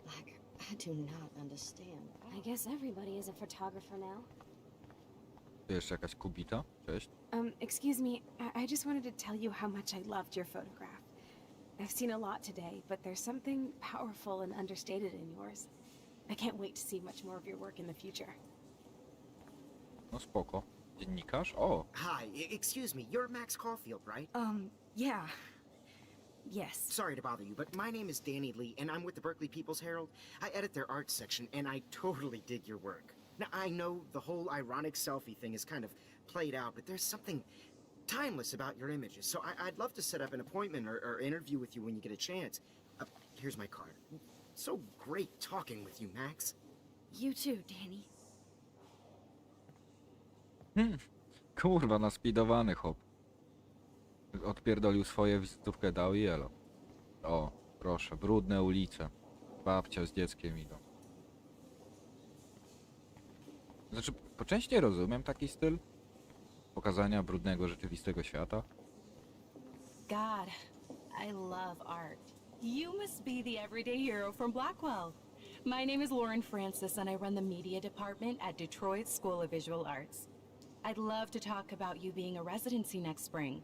Like, I do not understand. I guess everybody is a photographer now. Tu jeszcze jakaś kubita? Cześć. Excuse me, I just wanted to tell you how much I loved your photograph. I've seen a lot today, but there's something powerful and understated in yours. I can't wait to see much more of your work in the future. No spoko. Dziennikarz? O! Hi, excuse me, you're Max Caulfield, right? Yeah. Yes. Sorry to bother you, but my name is Danny Lee, and I'm with the Berkeley People's Herald. I edit their arts section, and I totally dig your work. Now, I know the whole ironic selfie thing is kind of played out, but there's something timeless about your images, so I'd love to set up an appointment or interview with you when you get a chance. Here's my card. So great talking with you, Max. You too, Danny. Kurwa, naspidowany chłop. Odpierdolił swoje, wizytówkę dał i elo. O, proszę, brudne ulice. Babcia z dzieckiem idą. Znaczy, po części rozumiem taki styl pokazania brudnego, rzeczywistego świata. God, I love art. You must be the everyday hero from Blackwell. My name is Lauren Francis, and I run the media department at Detroit School of Visual Arts. I'd love to talk about you being a residency next spring.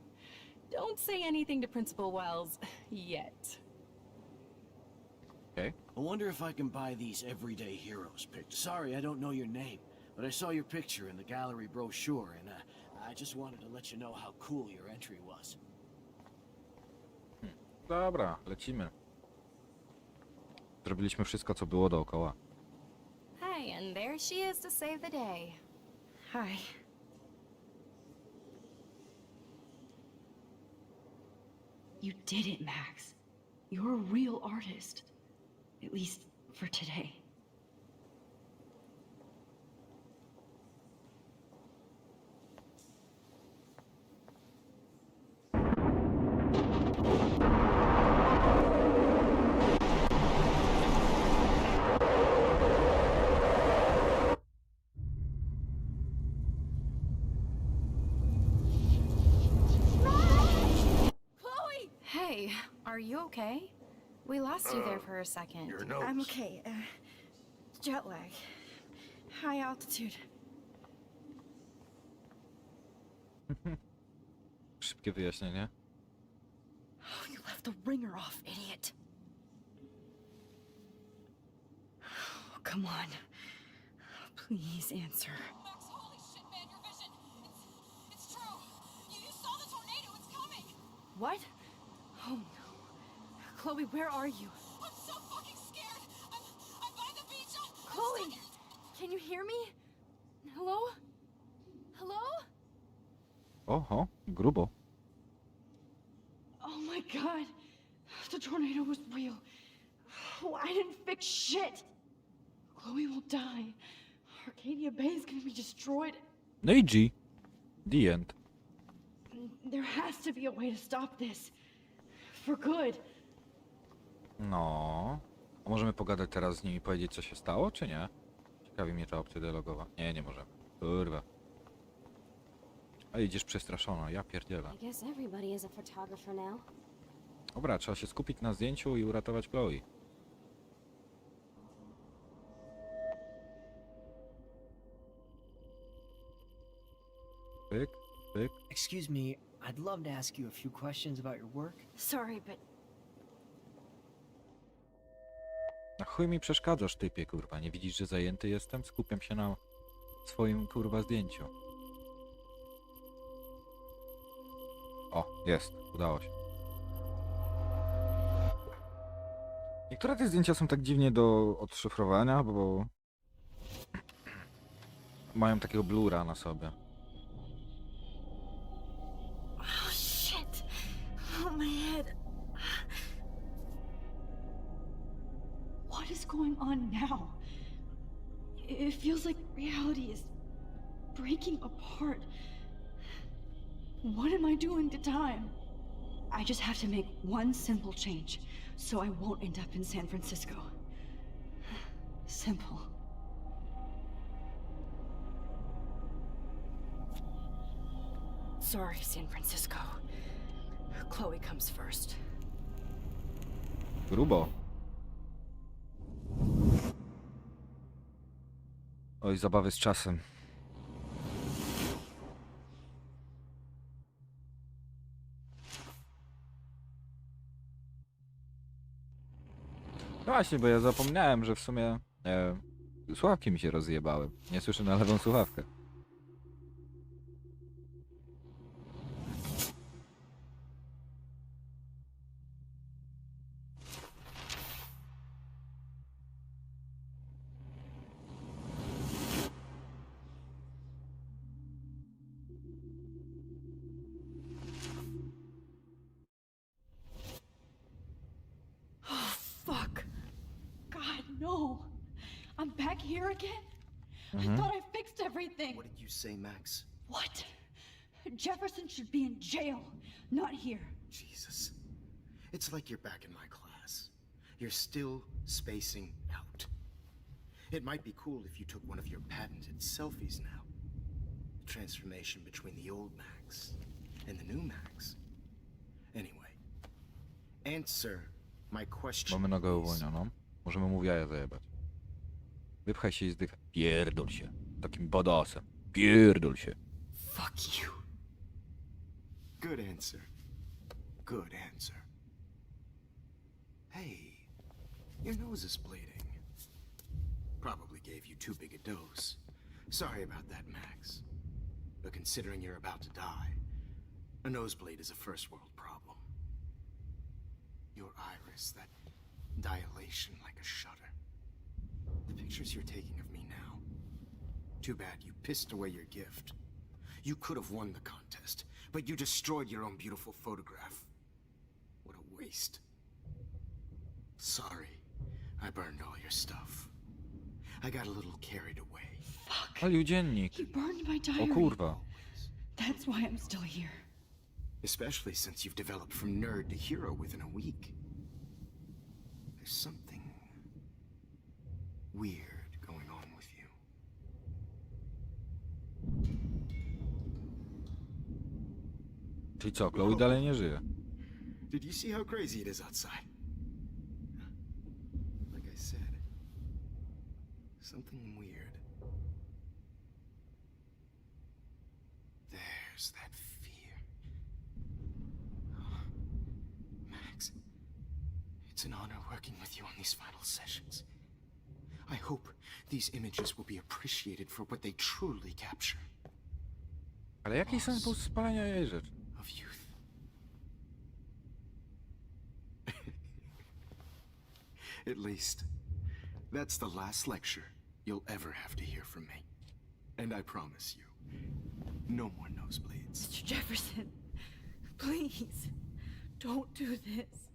Don't say anything to Principal Wells yet. Okay. I wonder if I can buy these everyday heroes picked. Sorry, I don't know your name, but I saw your picture in the gallery brochure, and I just wanted to let you know how cool your entry was. Dobra, lecimy. Zrobiliśmy wszystko, co było dookoła. Hi, and there she is to save the day. Hi. You did it, Max. You're a real artist. At least for today. Hey, are you okay? We lost you there for a second. Your nose. I'm okay. Jet lag. High altitude. Szybkie wyjaśnienie. Oh, you left the ringer off, idiot. Oh, come on. Please answer. Max, holy shit, man, your vision. It's true. You saw the tornado. It's coming. What? Oh no. Chloe, where are you? I'm so fucking scared. I'm by the beach. Chloe! Can you hear me? Hello? Hello? Oho, grubo. Oh my god. The tornado was real. Oh, I didn't fix shit. Chloe will die. Arcadia Bay is gonna be destroyed. No i G. The end. There has to be a way to stop this. For good. No. A możemy pogadać teraz z nimi i powiedzieć, co się stało, czy nie? Ciekawi mnie ta opcja dialogowa. Nie, nie możemy. Kurwa. A idziesz przestraszona, ja pierdzielę. I guess everybody is a photographer now. Dobra, trzeba się skupić na zdjęciu i uratować Chloe. Pyk, pyk. Excuse me, I'd love to ask you a few questions about your work. Sorry, but Na chuj mi przeszkadzasz, typie, kurwa. Nie widzisz, że zajęty jestem? Skupiam się na swoim, kurwa, zdjęciu. O, jest. Udało się. Niektóre te zdjęcia są tak dziwnie do odszyfrowania, bo mają takiego blura na sobie. oh shit. What is going on now? It feels like reality is breaking apart. What am I doing to time? I just have to make one simple change, so I won't end up in San Francisco. Simple. Sorry, San Francisco. Chloe comes first. Grubo. Oj, zabawy z czasem. No właśnie, bo ja zapomniałem, że w sumie słuchawki mi się rozjebały. Nie słyszę na lewą słuchawkę. Fuck. God, no. I'm back here again? I thought I fixed everything. What did you say, Max? What? Jefferson should be in jail, not here. Jesus. It's like you're back in my class. You're still spacing out. It might be cool if you took one of your patented selfies now. The transformation between the old Max and the new Max. Anyway, answer my question. Mamy nogę please. uwolnioną. Możemy mu w jaja zajebać. Wypchaj się i zdychaj. Pierdol się. Takim bodosem. Pierdol się. Fuck you. Good answer. Good answer. Hey, your nose is bleeding. Probably gave you too big a dose. Sorry about that, Max. But considering you're about to die, a nosebleed is a first world problem. Your iris, that dilation like a shutter. The pictures you're taking of me now. Too bad you pissed away your gift. You could have won the contest, but you destroyed your own beautiful photograph. What a waste. Sorry, I burned all your stuff. I got a little carried away. Fuck. Palił dziennik. He burned my O diary. kurwa. That's why I'm still here. Especially since you've developed from nerd to hero within a week. There's something weird going on with you. Czyli co, Chloe dalej nie żyje. Did you see how crazy it is outside? Like I said, something weird. There's that fear. Max, it's an honor working with you on these final sessions. I hope these images will be appreciated for what they truly capture. Ale jaki sens był spalania jej rzeczy? Of youth. At least, that's the last lecture you'll ever have to hear from me. And I promise you, no more nosebleeds. Mr. Jefferson, please, don't do this.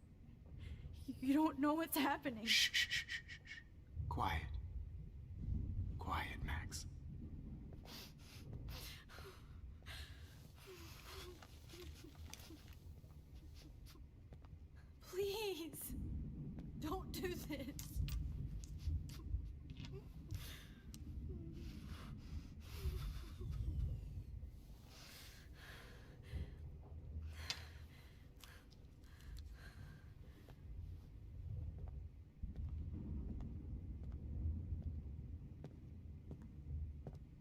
You don't know what's happening. Shh, shh, shh, shh, shh. Quiet. Quiet, Max. Please, don't do this.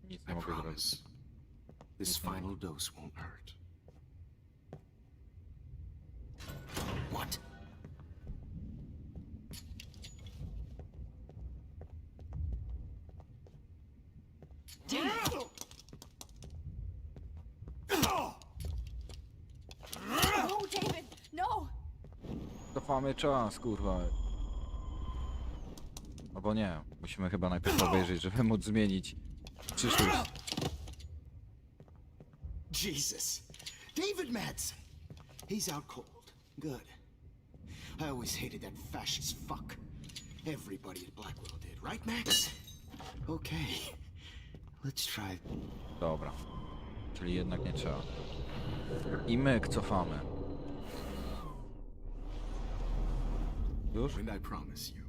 Nic I nie mogę zrobić. promise, this final dose won't hurt. What? No, David, no! Cofamy czas, kurwa. Albo nie. Musimy chyba najpierw obejrzeć, żeby móc zmienić przyszłość. Jesus. David Madsen. He's out cold. Good. I always hated that fascist fuck. Everybody at Blackwell did, right, Max? Okay. Let's try. Dobra. Czyli jednak nie trzeba. I myk cofamy. Już? And I promise you,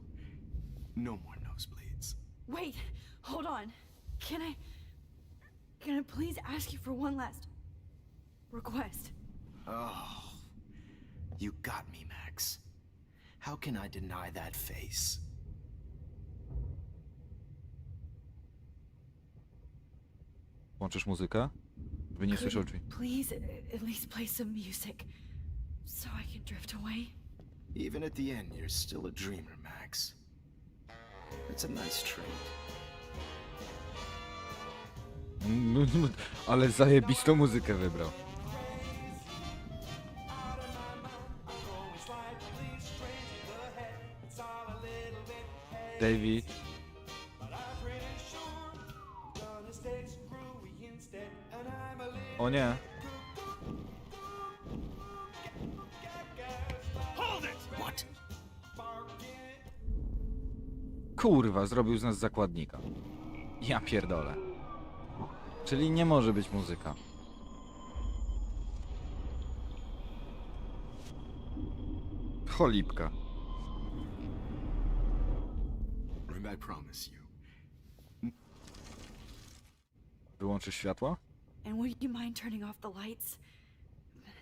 no more nosebleeds. Wait, hold on. Can I please ask you for one last request? Oh, you got me, Max. How can I deny that face? Włączysz muzykę? By nie słyszał drzwi. Please at least play some music so I can drift away. Even at the end, you're still a dreamer, Max. It's a nice trait. Ale zajebistą muzykę wybrał. David. O nie. What? Kurwa, zrobił z nas zakładnika. Ja pierdolę. Czyli nie może być muzyka. Cholipka. And I promise you. Wyłączysz światła? And would you mind turning off the lights?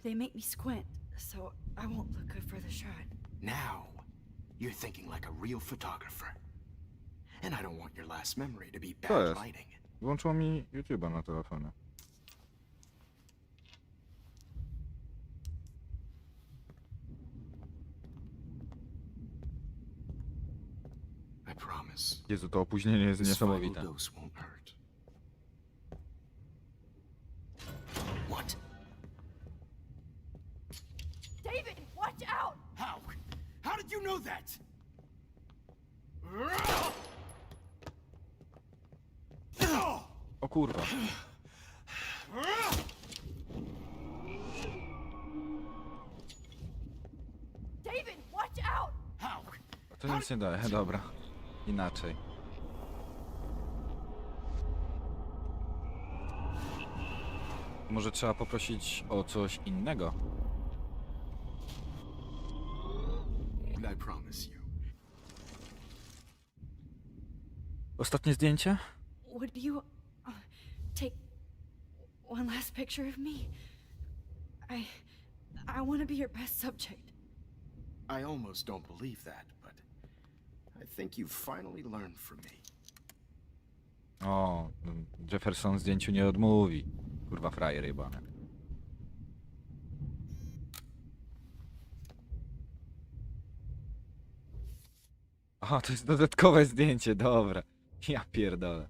They make me squint, so I won't look good for the shot. Now, you're thinking like a real photographer. And I don't want your last memory to be Co bad jest? lighting. Włączyło mi YouTube'a na telefonie. I promise. Jezu, to opóźnienie jest This final niesamowite. dose won't hurt. What? David, watch out! How? How did you know that? O kurwa. David, watch out! How? To nic nie daje, dobra. Inaczej. Może trzeba poprosić o coś innego? And I promise you. Ostatnie zdjęcie? Would you take one last picture of me? I want to be your best subject. I almost don't believe that, but I think you've finally learned from me. O, Jefferson zdjęciu nie odmówi. Kurwa frajer jebany. Aha, to jest dodatkowe zdjęcie, dobra. Ja pierdolę.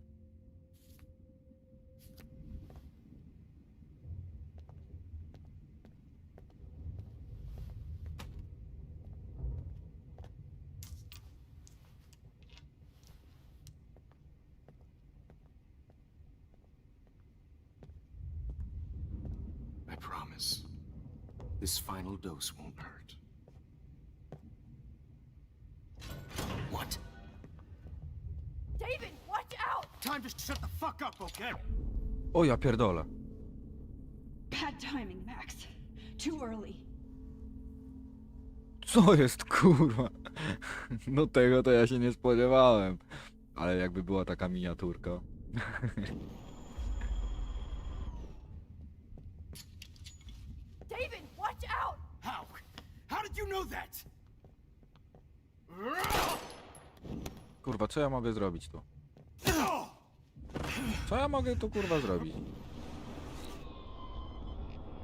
I promise. This final dose won't hurt. What? David, watch out! Time to shut the fuck up, okay? O ja pierdolę. Bad timing, Max. Too early. Co jest kurwa? No tego to ja się nie spodziewałem. Ale jakby była taka miniaturka. David, watch out! How? How did you know that? Kurwa, co ja mogę zrobić tu? Co ja mogę tu kurwa zrobić?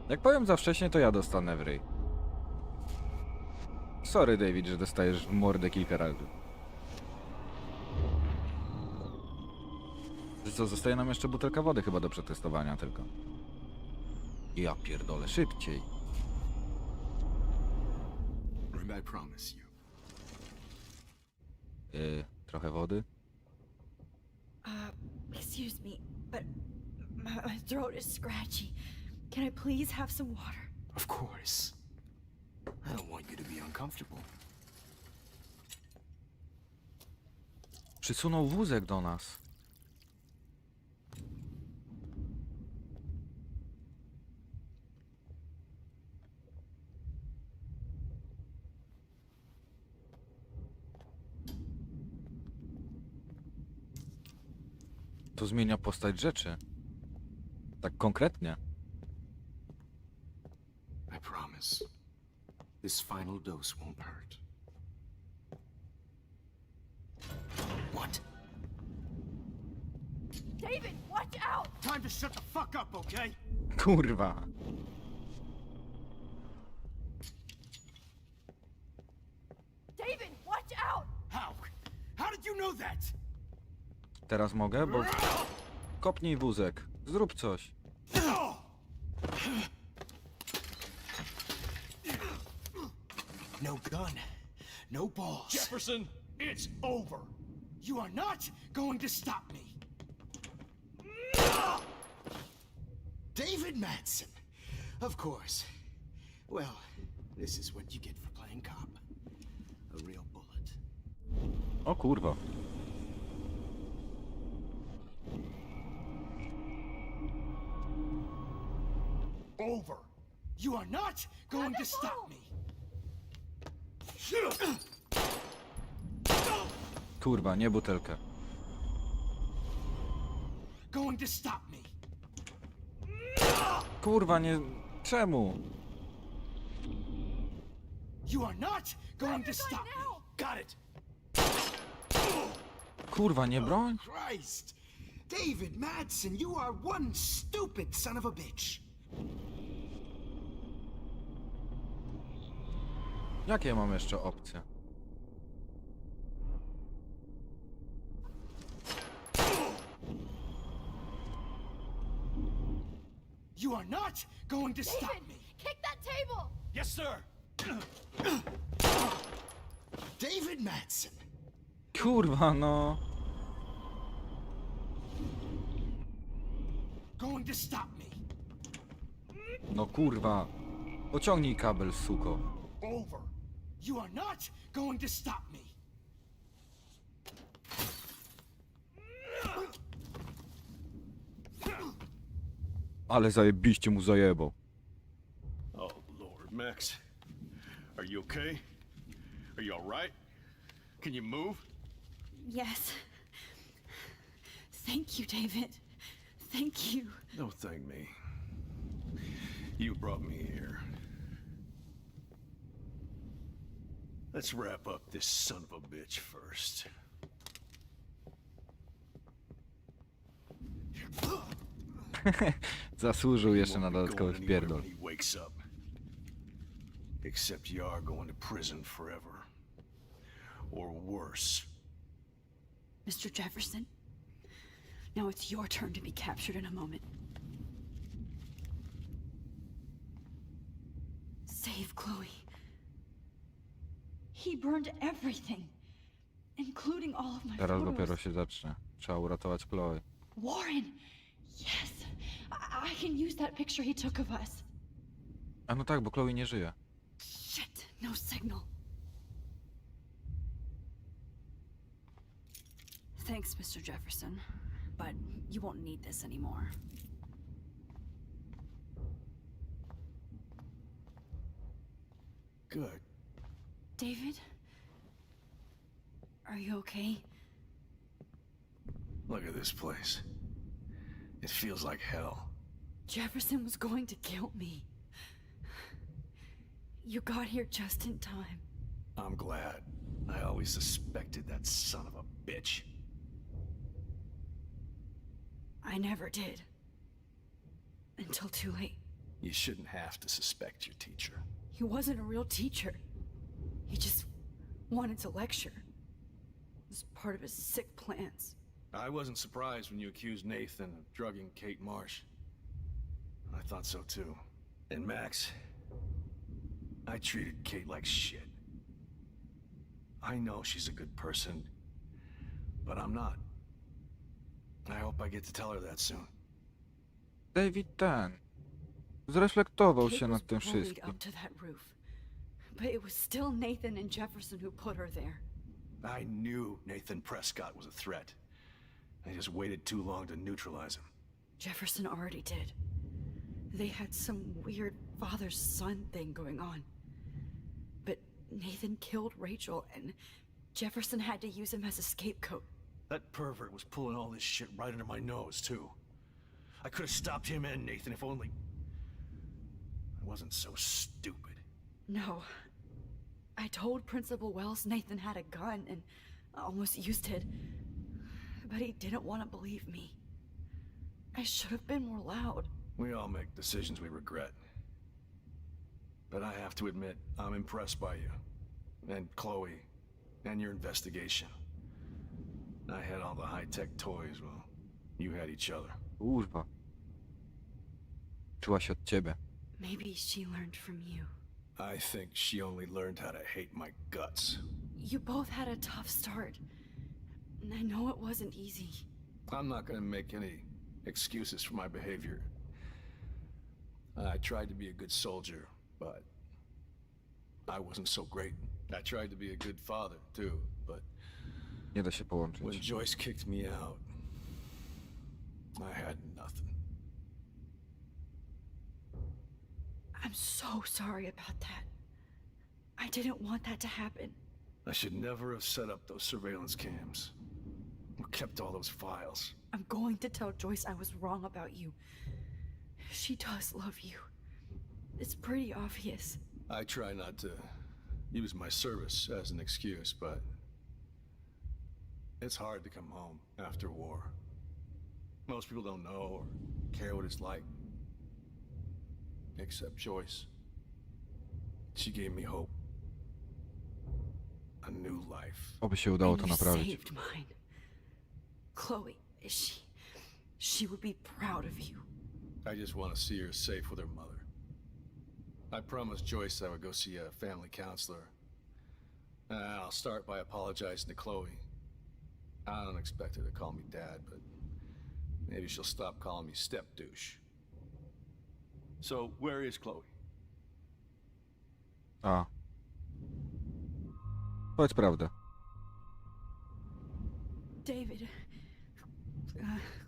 Jak powiem za wcześnie, to ja dostanę w ryj. Sorry David, że dostajesz w mordę kilka razy. Co, zostaje nam jeszcze butelka wody chyba do przetestowania tylko. Ja pierdolę, szybciej. And I promise you. Trochę wody? Excuse me, but my throat is scratchy. Can I please have some water? Of course. I don't want you to be uncomfortable. Przysunął wózek do nas. To zmienia postać rzeczy. Tak konkretnie. I promise. This final dose won't hurt. What? David, watch out! Time to shut the fuck up, okay? Kurwa. David, watch out! How? How did you know that? Teraz mogę, bo... Kopnij wózek. Zrób coś. No gun. No balls. Jefferson, it's over. You are not going to stop me. David Madsen. Of course. Well, this is what you get for playing cop. A real bullet. O kurwa. Over. You are not going to stop me. Kurwa, nie butelkę. Going to stop me. Kurwa, nie... Czemu? You are not going to stop me. Got it. Kurwa, nie broń? Christ. David Madsen, you are one stupid son of a bitch. Jakie mam jeszcze opcje? You are not going to stop David, me. kick that table! Yes, sir. David Madsen. Kurwa, no. Going to stop me. No kurwa. Pociągnij kabel, suko. Over. You are not going to stop me. Ale zajebiście mu zajebał. Oh, Lord, Max. Are you okay? Are you all right? Can you move? Yes. Thank you, David. Thank you. No, thank me. You brought me here. Let's wrap up this son of a bitch first. Zasłużył jeszcze na dodatkowy Going wpierdol. anywhere when he wakes up. Except you are going to prison forever. Or worse. Mr. Jefferson, now it's your turn to be captured in a moment. Save Chloe. He burned everything, including all of my Teraz photos. dopiero się zacznie. Trzeba uratować Chloe. Warren! Yes! I can use that picture he took of us. A no tak, bo Chloe nie żyje. Shit, no signal. Thanks, Mr. Jefferson, but you won't need this anymore. Good. David? Are you okay? Look at this place. It feels like hell. Jefferson was going to kill me. You got here just in time. I'm glad. I always suspected that son of a bitch. I never did. Until too late. You shouldn't have to suspect your teacher. He wasn't a real teacher. He just wanted to lecture. It was part of his sick plans. I wasn't surprised when you accused Nathan of drugging Kate Marsh. I thought so too. And Max, I treated Kate like shit. I know she's a good person, but I'm not. I hope I get to tell her that soon. David ten. Zreflektował Kate się was nad tym bullied wszystkim. up to that roof. But it was still Nathan and Jefferson who put her there. I knew Nathan Prescott was a threat. I just waited too long to neutralize him. Jefferson already did. They had some weird father-son thing going on. But Nathan killed Rachel, and Jefferson had to use him as a scapegoat. That pervert was pulling all this shit right under my nose, too. I could have stopped him and Nathan if only... I wasn't so stupid. No. I told Principal Wells Nathan had a gun and almost used it. But he didn't want to believe me. I should have been more loud. We all make decisions we regret. But I have to admit, I'm impressed by you. And Chloe. And your investigation. I had all the high-tech toys, well, you had each other. Kurwa. Czuła się od ciebie. Maybe she learned from you. I think she only learned how to hate my guts. You both had a tough start. And I know it wasn't easy. I'm not gonna make any excuses for my behavior. I tried to be a good soldier, but I wasn't so great. I tried to be a good father, too, but Nie da się połączyć. when Joyce kicked me out, I had nothing. I'm so sorry about that. I didn't want that to happen. I should never have set up those surveillance cams. Or kept all those files. I'm going to tell Joyce I was wrong about you. She does love you. It's pretty obvious. I try not to use my service as an excuse, but it's hard to come home after war. Most people don't know or care what it's like. Except Joyce. She gave me hope. A new life. Oby się udało And to you naprawić. saved mine. Chloe, she would be proud of you. I just want to see her safe with her mother. I promised Joyce I would go see a family counselor. I'll start by apologizing to Chloe. I don't expect her to call me dad, but maybe she'll stop calling me step douche. So, where is Chloe? A. Powiedz prawdę. David,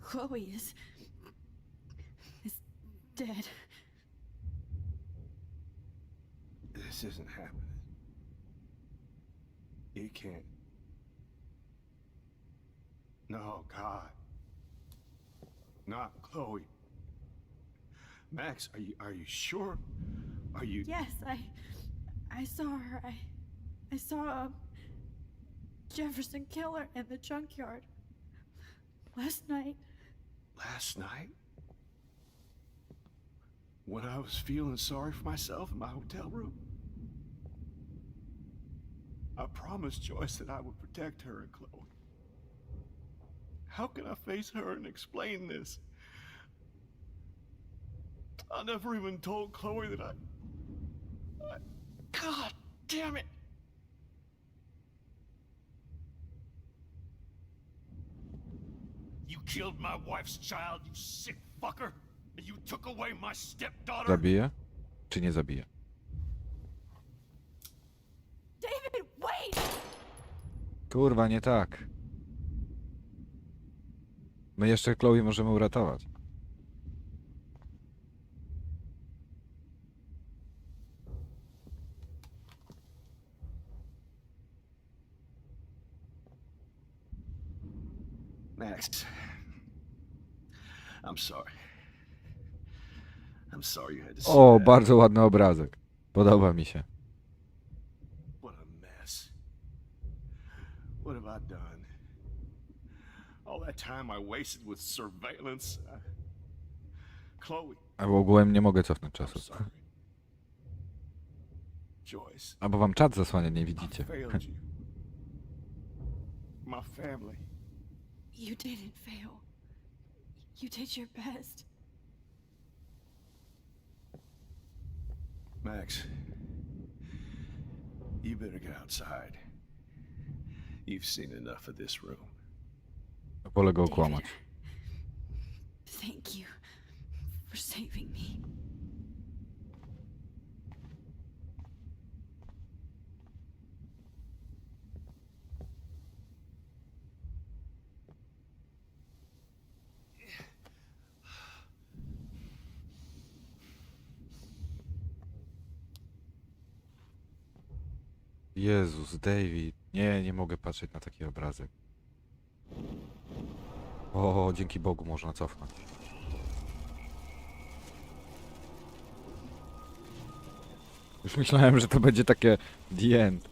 Chloe is dead. This isn't happening. You can't. No, God. Not Chloe. Max, are you sure? Are you... Yes, I saw her. I saw Jefferson kill her in the junkyard last night. Last night? When I was feeling sorry for myself in my hotel room? I promised Joyce that I would protect her and Chloe. How can I face her and explain this? I never even told Chloe that I... God damn it! You killed my wife's child, you sick fucker! And you took away my stepdaughter! Zabije? Czy nie zabije? David, wait! Kurwa, nie tak. My jeszcze Chloe możemy uratować. Max, I'm sorry. I'm sorry you had to see O, that. bardzo ładny obrazek. Podoba mi się. What a mess. What have I done? All that time I wasted with surveillance. Chloe. Albo ogółem nie mogę cofnąć I'm czasu. sorry. Joyce. Albo wam czat zasłania, nie I widzicie. failed you. My family. You didn't fail. You did your best. Max, you better get outside. You've seen enough of this room. Wolę go okłamać. Thank you for saving me. Jezus, David. Nie, nie mogę patrzeć na taki obrazek. O, dzięki Bogu można cofnąć. Już myślałem, że to będzie takie the end.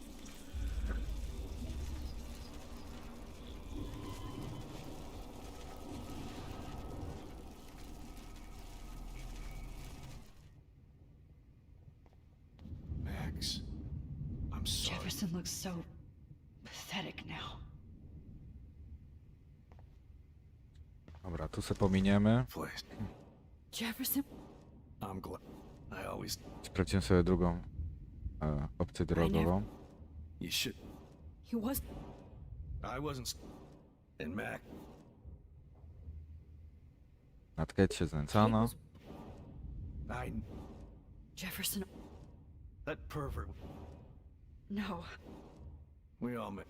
Max, I'm sorry. Jefferson looks so pathetic now. Dobra, tu se pominiemy. Please, Jefferson? I'm glad. I always. Sprawdzimy sobie drugą opcję drogową. You should. He was. I wasn't. And Mac. Natkecie znęcano. I. Jefferson. That pervert. No. We all met.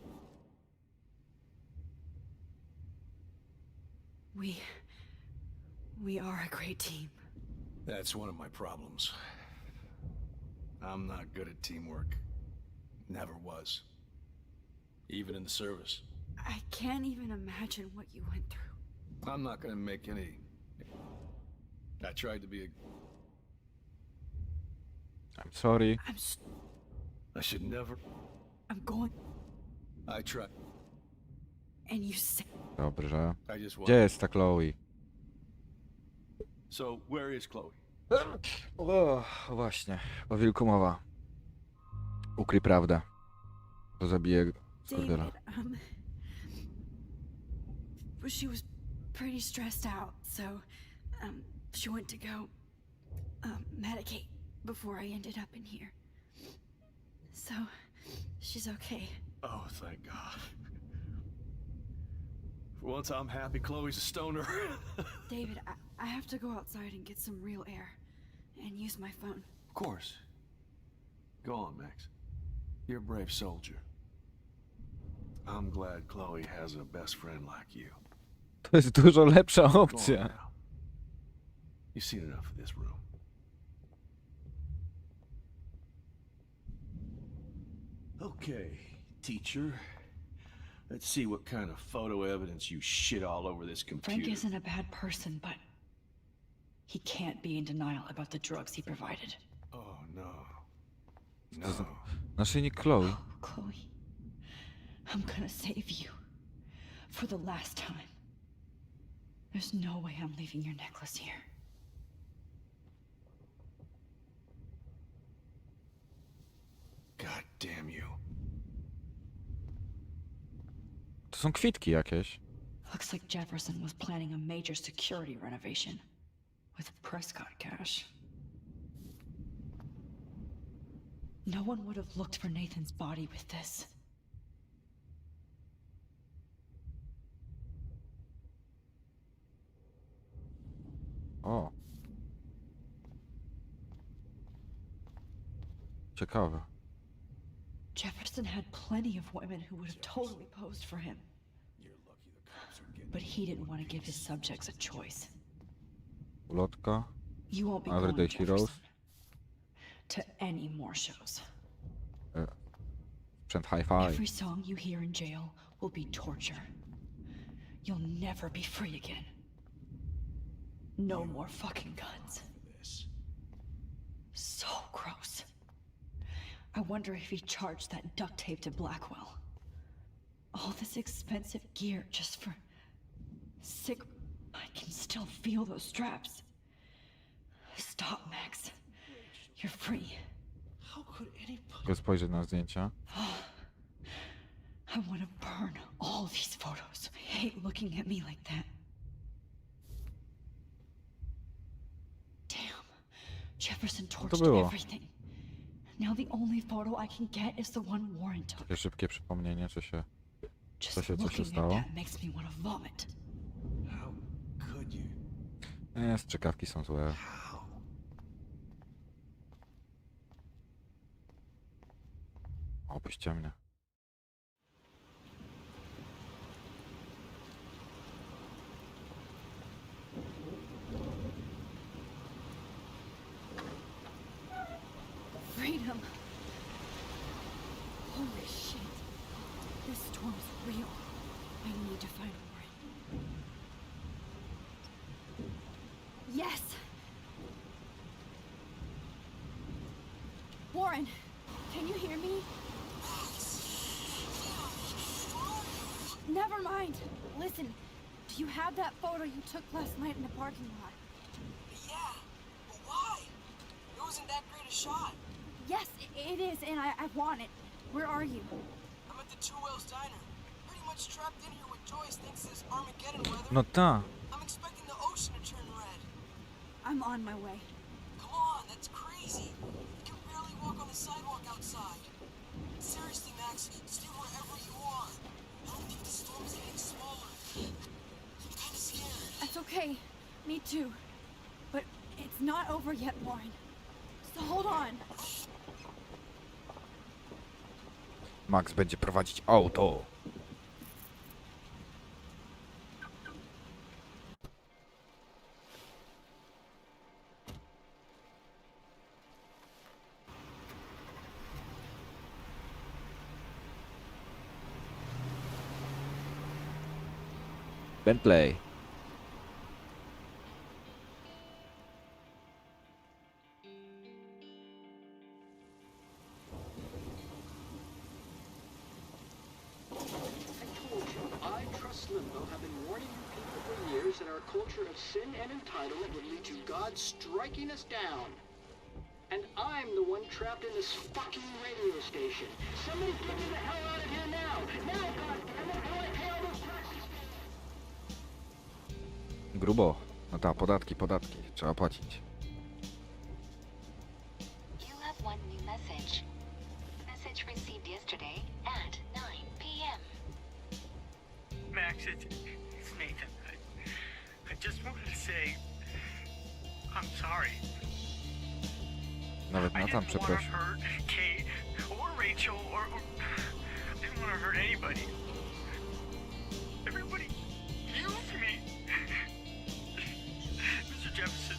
We are a great team. That's one of my problems. I'm not good at teamwork. Never was. Even in the service. I can't even imagine what you went through. I'm not gonna make any. I tried to be a. I'm sorry. I should never. I'm going. I tried. And you say. Dobrze. I just want. Gdzie jest ta Chloe? So, where is Chloe? O, właśnie. O wilku mowa. Ukryj prawdę. To zabije skurwiela. David, she was pretty stressed out, so she went to go medicate before I ended up in here. So she's okay. Oh, thank God. For once, I'm happy Chloe's a stoner. David, I have to go outside and get some real air and use my phone. Of course. Go on, Max. You're a brave soldier. I'm glad Chloe has a best friend like you. To jest dużo lepsza Go on opcja. now. You've seen enough of this room. Okay, teacher. Let's see what kind of photo evidence you shit all over this computer. Frank isn't a bad person, but he can't be in denial about the drugs he provided. Oh, no. To jest No. naszyjnik Chloe. Chloe, I'm gonna save you. For the last time. There's no way I'm leaving your necklace here. God damn you. To są kwitki jakieś. Looks like Jefferson was planning a major security renovation. With Prescott cash. No one would have looked for Nathan's body with this. O. Ciekawe. Jefferson had plenty of women who would have totally posed for him. But he didn't want to give his subjects a choice. Ulotka. You won't be Everyday going, Heroes. Jefferson, to any more shows. Sprzęt hi-fi. Every song you hear in jail will be torture. You'll never be free again. No more fucking guns. So gross. I wonder if he charged that duct tape to Blackwell. All this expensive gear just for sick. I can still feel those straps. Stop, Max. You're free. How could anybody... Mogę spojrzeć na zdjęcia. I want to burn all these photos. I hate looking at me like that. Damn. Jefferson torched było? everything. Now the only photo I can get is the one Warren took. Takie szybkie przypomnienie, co się Just co się looking at stało. that makes me want to vomit. How could you? Nie, strzykawki są złe. How? Opuśćcie mnie. Freedom. Holy real. I need to find Warren. Yes! Warren, can you hear me? Never mind. Listen, do you have that photo you took last night in the parking lot? Yeah, but why? It wasn't that great a shot. Yes, it is, and I want it. Where are you? I'm at the Two Whales Diner. Pretty much trapped in here with Joyce thinks this Armageddon weather. No ta. I'm expecting the ocean to turn red. I'm on my way. Come on, that's crazy. You can barely walk on the sidewalk outside. Seriously, Max, stay wherever you are. I don't think the storm's getting smaller. I'm kind of scared. That's okay. Me too. But it's not over yet, Warren. So hold on. Max będzie prowadzić auto. Bentley. Limbo have been warning you people for years that our culture of sin and entitlement would lead to God striking us down. And I'm the one trapped in this fucking radio station. Somebody get me the hell out of here now! Now, goddammit, how do I pay all those taxes? Grubo. No ta, podatki. Trzeba płacić. You have one new message. Message received yesterday at 9 p.m. Max, it's Nathan. I just wanted to say I'm sorry. Nawet na tam I przeprosił. didn't want to hurt Kate or Rachel or I didn't want to hurt anybody. Everybody used me. Mr. Jefferson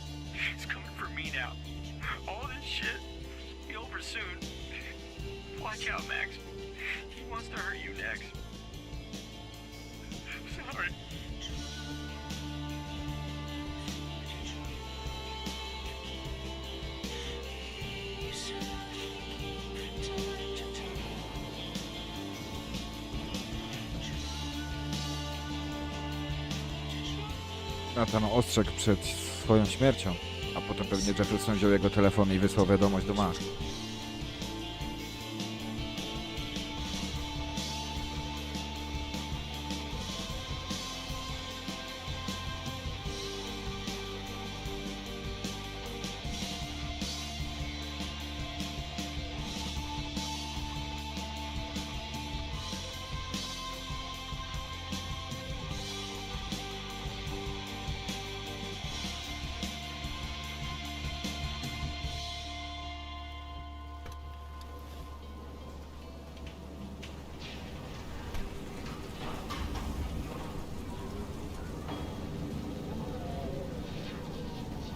is coming for me now. All this shit will be over soon. Watch out, Max. He wants to hurt you next. Sorry. Nathan ostrzegł przed swoją śmiercią, a potem pewnie Jefferson wziął jego telefon i wysłał wiadomość do Max.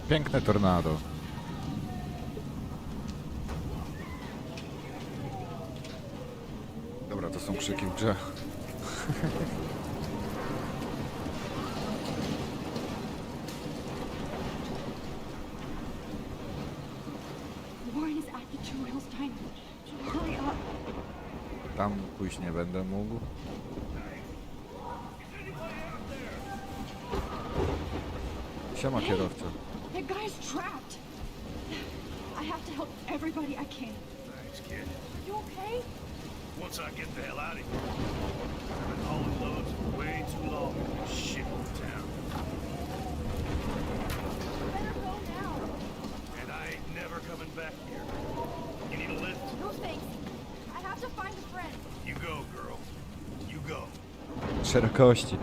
Piękne tornado. Dobra, to są krzyki w grze. Warren is at the Two Whales Diner. So hurry up. Tam pójść nie będę mógł. Siema, kierowca. That guy's trapped. I have to help everybody I can. Thanks, kid. You okay? Once I get the hell out of here, I've been hauling loads for way too long in this shithole town. You better go now. And I ain't never coming back here. You need a lift? No thanks. I have to find a friend. You go, girl. You go. Szerokości.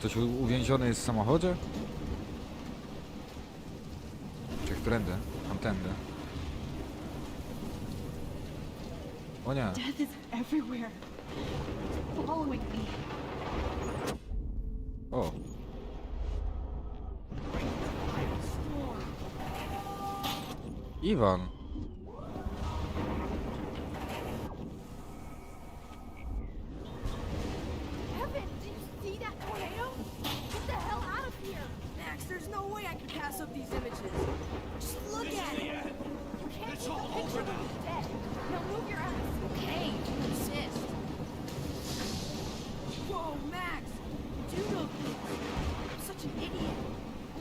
Ktoś uwięziony jest w samochodzie? Czy którędy? Tamtędy. O nie. Death is everywhere. It's following me. O. Iwan. of these images. Just look at it. You can't It's take all a picture over of now. it dead. Now move your ass. Okay, you insist. Whoa, Max! You do know things. You're such an idiot.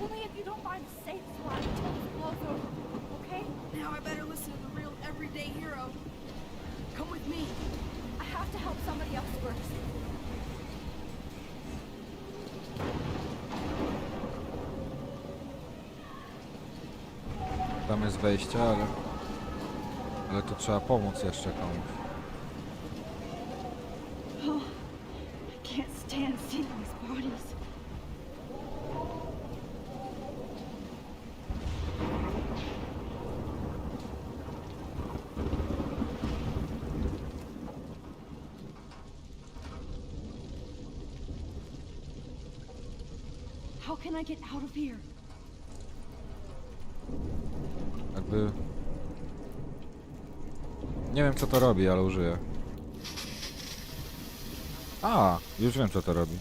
Only if you don't find a safe spot until this blows over. Okay? Now I better listen to the real everyday hero. Come with me. I have to help somebody else first. Tam jest wejście, ale tu trzeba pomóc jeszcze komuś. Oh, I can't stand seeing these bodies. How can I get out of here? Jakby... Nie wiem co to robi, ale użyję. A, już wiem co to robi.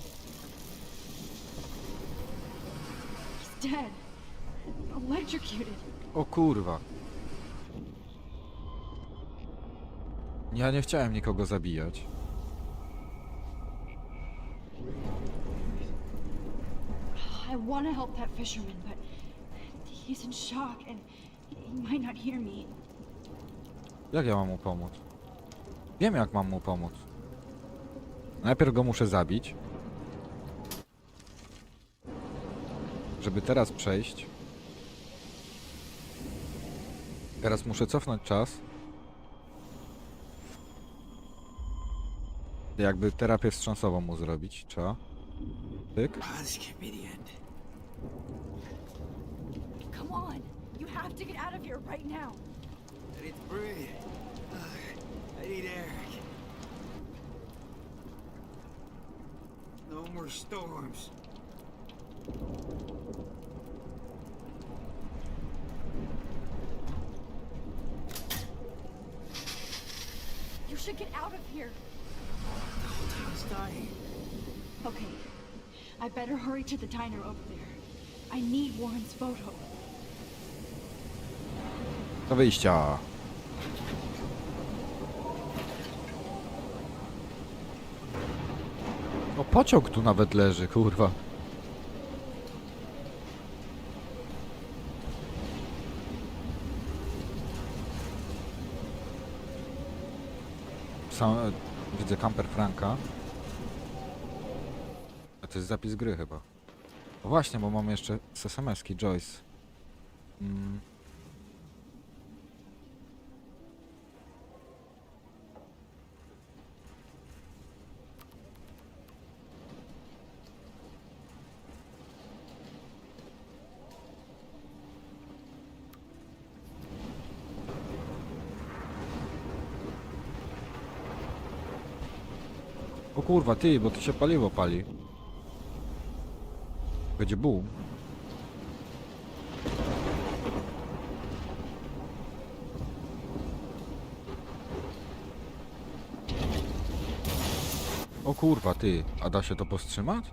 He's dead. Electrocuted. O kurwa. Ja nie chciałem nikogo zabijać. I want to help that fisherman, but he's in shock and he might not hear me. Jak ja mam mu pomóc? Wiem jak mam mu pomóc. Najpierw go muszę zabić. Żeby teraz przejść. Teraz muszę cofnąć czas. Jakby terapię wstrząsową mu zrobić. Trzeba. Tyk. This can't be the end. Come on. You have to get out of here right now. I need to breathe. I need air. No more storms. You should get out of here. The whole town's dying. Okay, I better hurry to the diner over there. I need Warren's photo. Do wyjścia. O, pociąg tu nawet leży, kurwa. Sam, widzę kamper Franka. A to jest zapis gry chyba. O właśnie, bo mamy jeszcze z SMS-ki Joyce. O kurwa, ty, bo tu się paliwo pali. Będzie boom. O kurwa, ty, a da się to powstrzymać?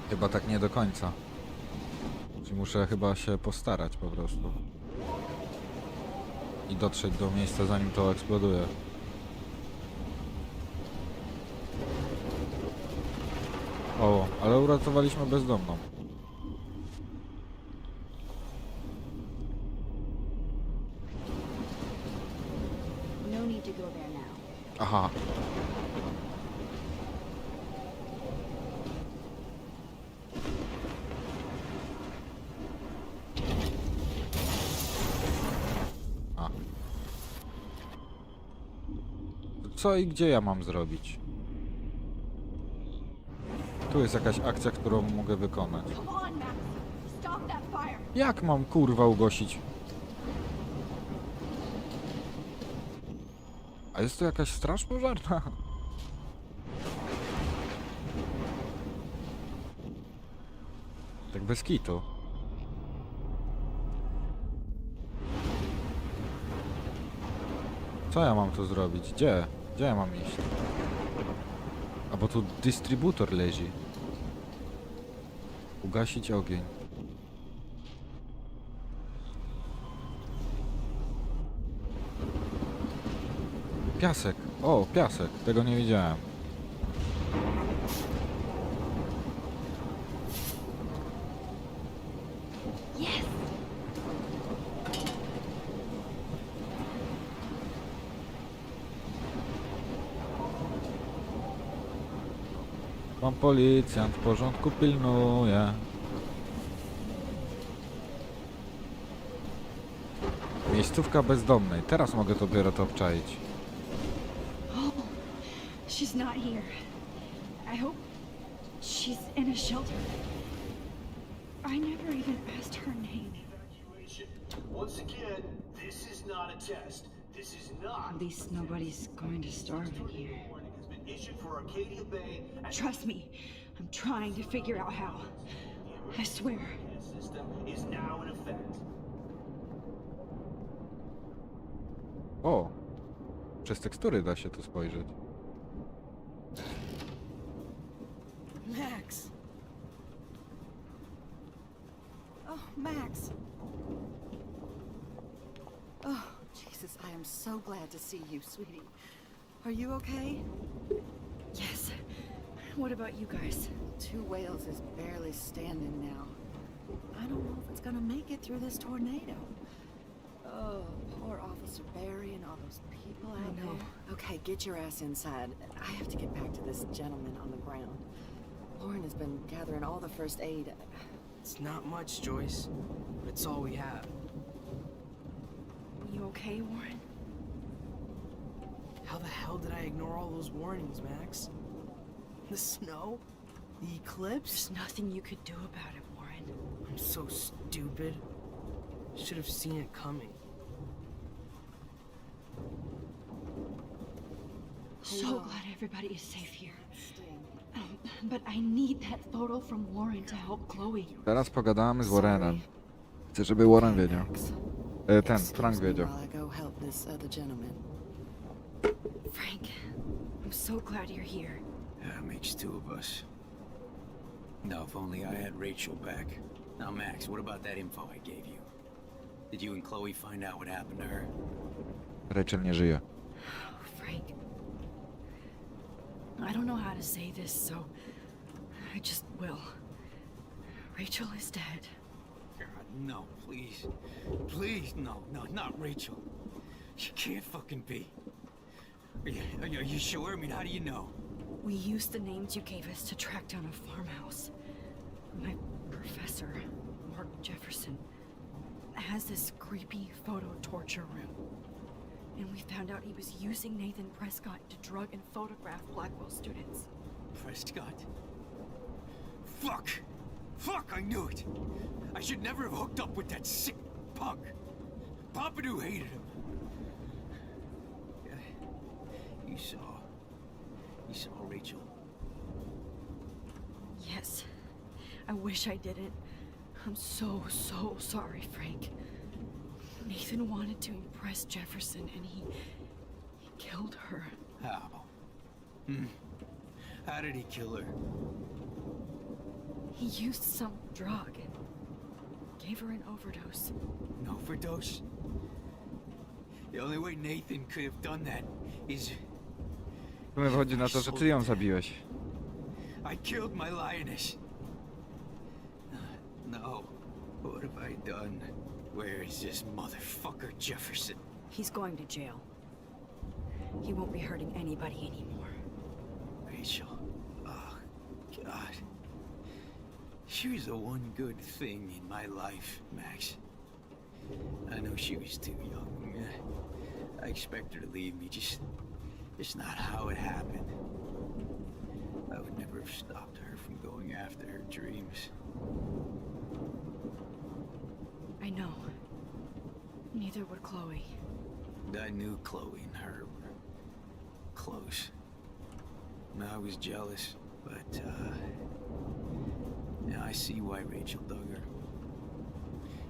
Chyba tak nie do końca. Czyli muszę chyba się postarać po prostu. I dotrzeć do miejsca zanim to eksploduje. O, ale uratowaliśmy bezdomną. No need to go there now. Aha. A. Co i gdzie ja mam zrobić? Tu jest jakaś akcja, którą mogę wykonać. Come on, Max. Stop that fire. Jak mam kurwa ugasić? A jest tu jakaś straż pożarna? Tak bez kitu. Co ja mam tu zrobić? Gdzie? Gdzie ja mam iść? A bo tu dystrybutor leży. Ugasić ogień. Piasek. O, piasek. Tego nie widziałem. Yes! Pan policjant w porządku pilnuje. Miejscówka bezdomnej. Teraz mogę dopiero to obczaić. Oh, she's not here. I hope she's in a shelter. I never even asked her name. Once again, this is not a test. This is not. At least nobody's going to starve in here. Has been issued for Arcadia Bay and Trust me, I'm trying to figure out how. I swear. the system is now in effect. O! Przez tekstury da się tu spojrzeć. Max. Oh, Max. Oh, Jesus, I am so glad to see you, sweetie. Are you okay? Yes. What about you guys? Two Whales is barely standing now. I don't know if it's gonna make it through this tornado. Oh, poor Officer Barry and all those people out I know. there. Okay, get your ass inside. I have to get back to this gentleman on the ground. Lauren has been gathering all the first aid. It's not much, Joyce, but it's all we have. You okay, Warren? How the hell did I ignore all those warnings, Max? The snow? The eclipse? There's nothing you could do about it, Warren. I'm so stupid. Should have seen it coming. So Hello. glad everybody is safe here. But I need that photo from Warren to help Chloe. Teraz pogadamy z Warrenem. Chcę, żeby Warren wiedział. Ten, Frank wiedział. While I go help this other gentleman. Frank, I'm so glad you're here. Yeah, makes two of us. Now, if only I had Rachel back. Now, Max, what about that info I gave you? Did you and Chloe find out what happened to her? Rachel nie żyje. Frank, I don't know how to say this, so I just will. Rachel is dead. God, no, please. Please, no, not Rachel. She can't fucking be. Are you sure? I mean, how do you know? We used the names you gave us to track down a farmhouse. My professor, Mark Jefferson, has this creepy photo torture room. And we found out he was using Nathan Prescott to drug and photograph Blackwell students. Prescott? Fuck! Fuck, I knew it! I should never have hooked up with that sick punk. Pompidou hated him. You saw Rachel. Yes. I wish I didn't. I'm so sorry, Frank. Nathan wanted to impress Jefferson and he killed her. How? How did he kill her? He used some drug. Gave her an overdose. An overdose? The only way Nathan could have done that is... Wychodzi na to, że ty ją zabiłeś. I killed my lioness. No. What have I done? Where is this motherfucker Jefferson? He's going to jail. He won't be hurting anybody anymore. Rachel. Oh, God. She was the one good thing in my life, Max. I know she was too young. I expect her to leave me, just not how it happened. I would never have stopped her from going after her dreams. I know. Neither would Chloe. I knew Chloe and her were close. I was jealous, but now I see why Rachel dug her.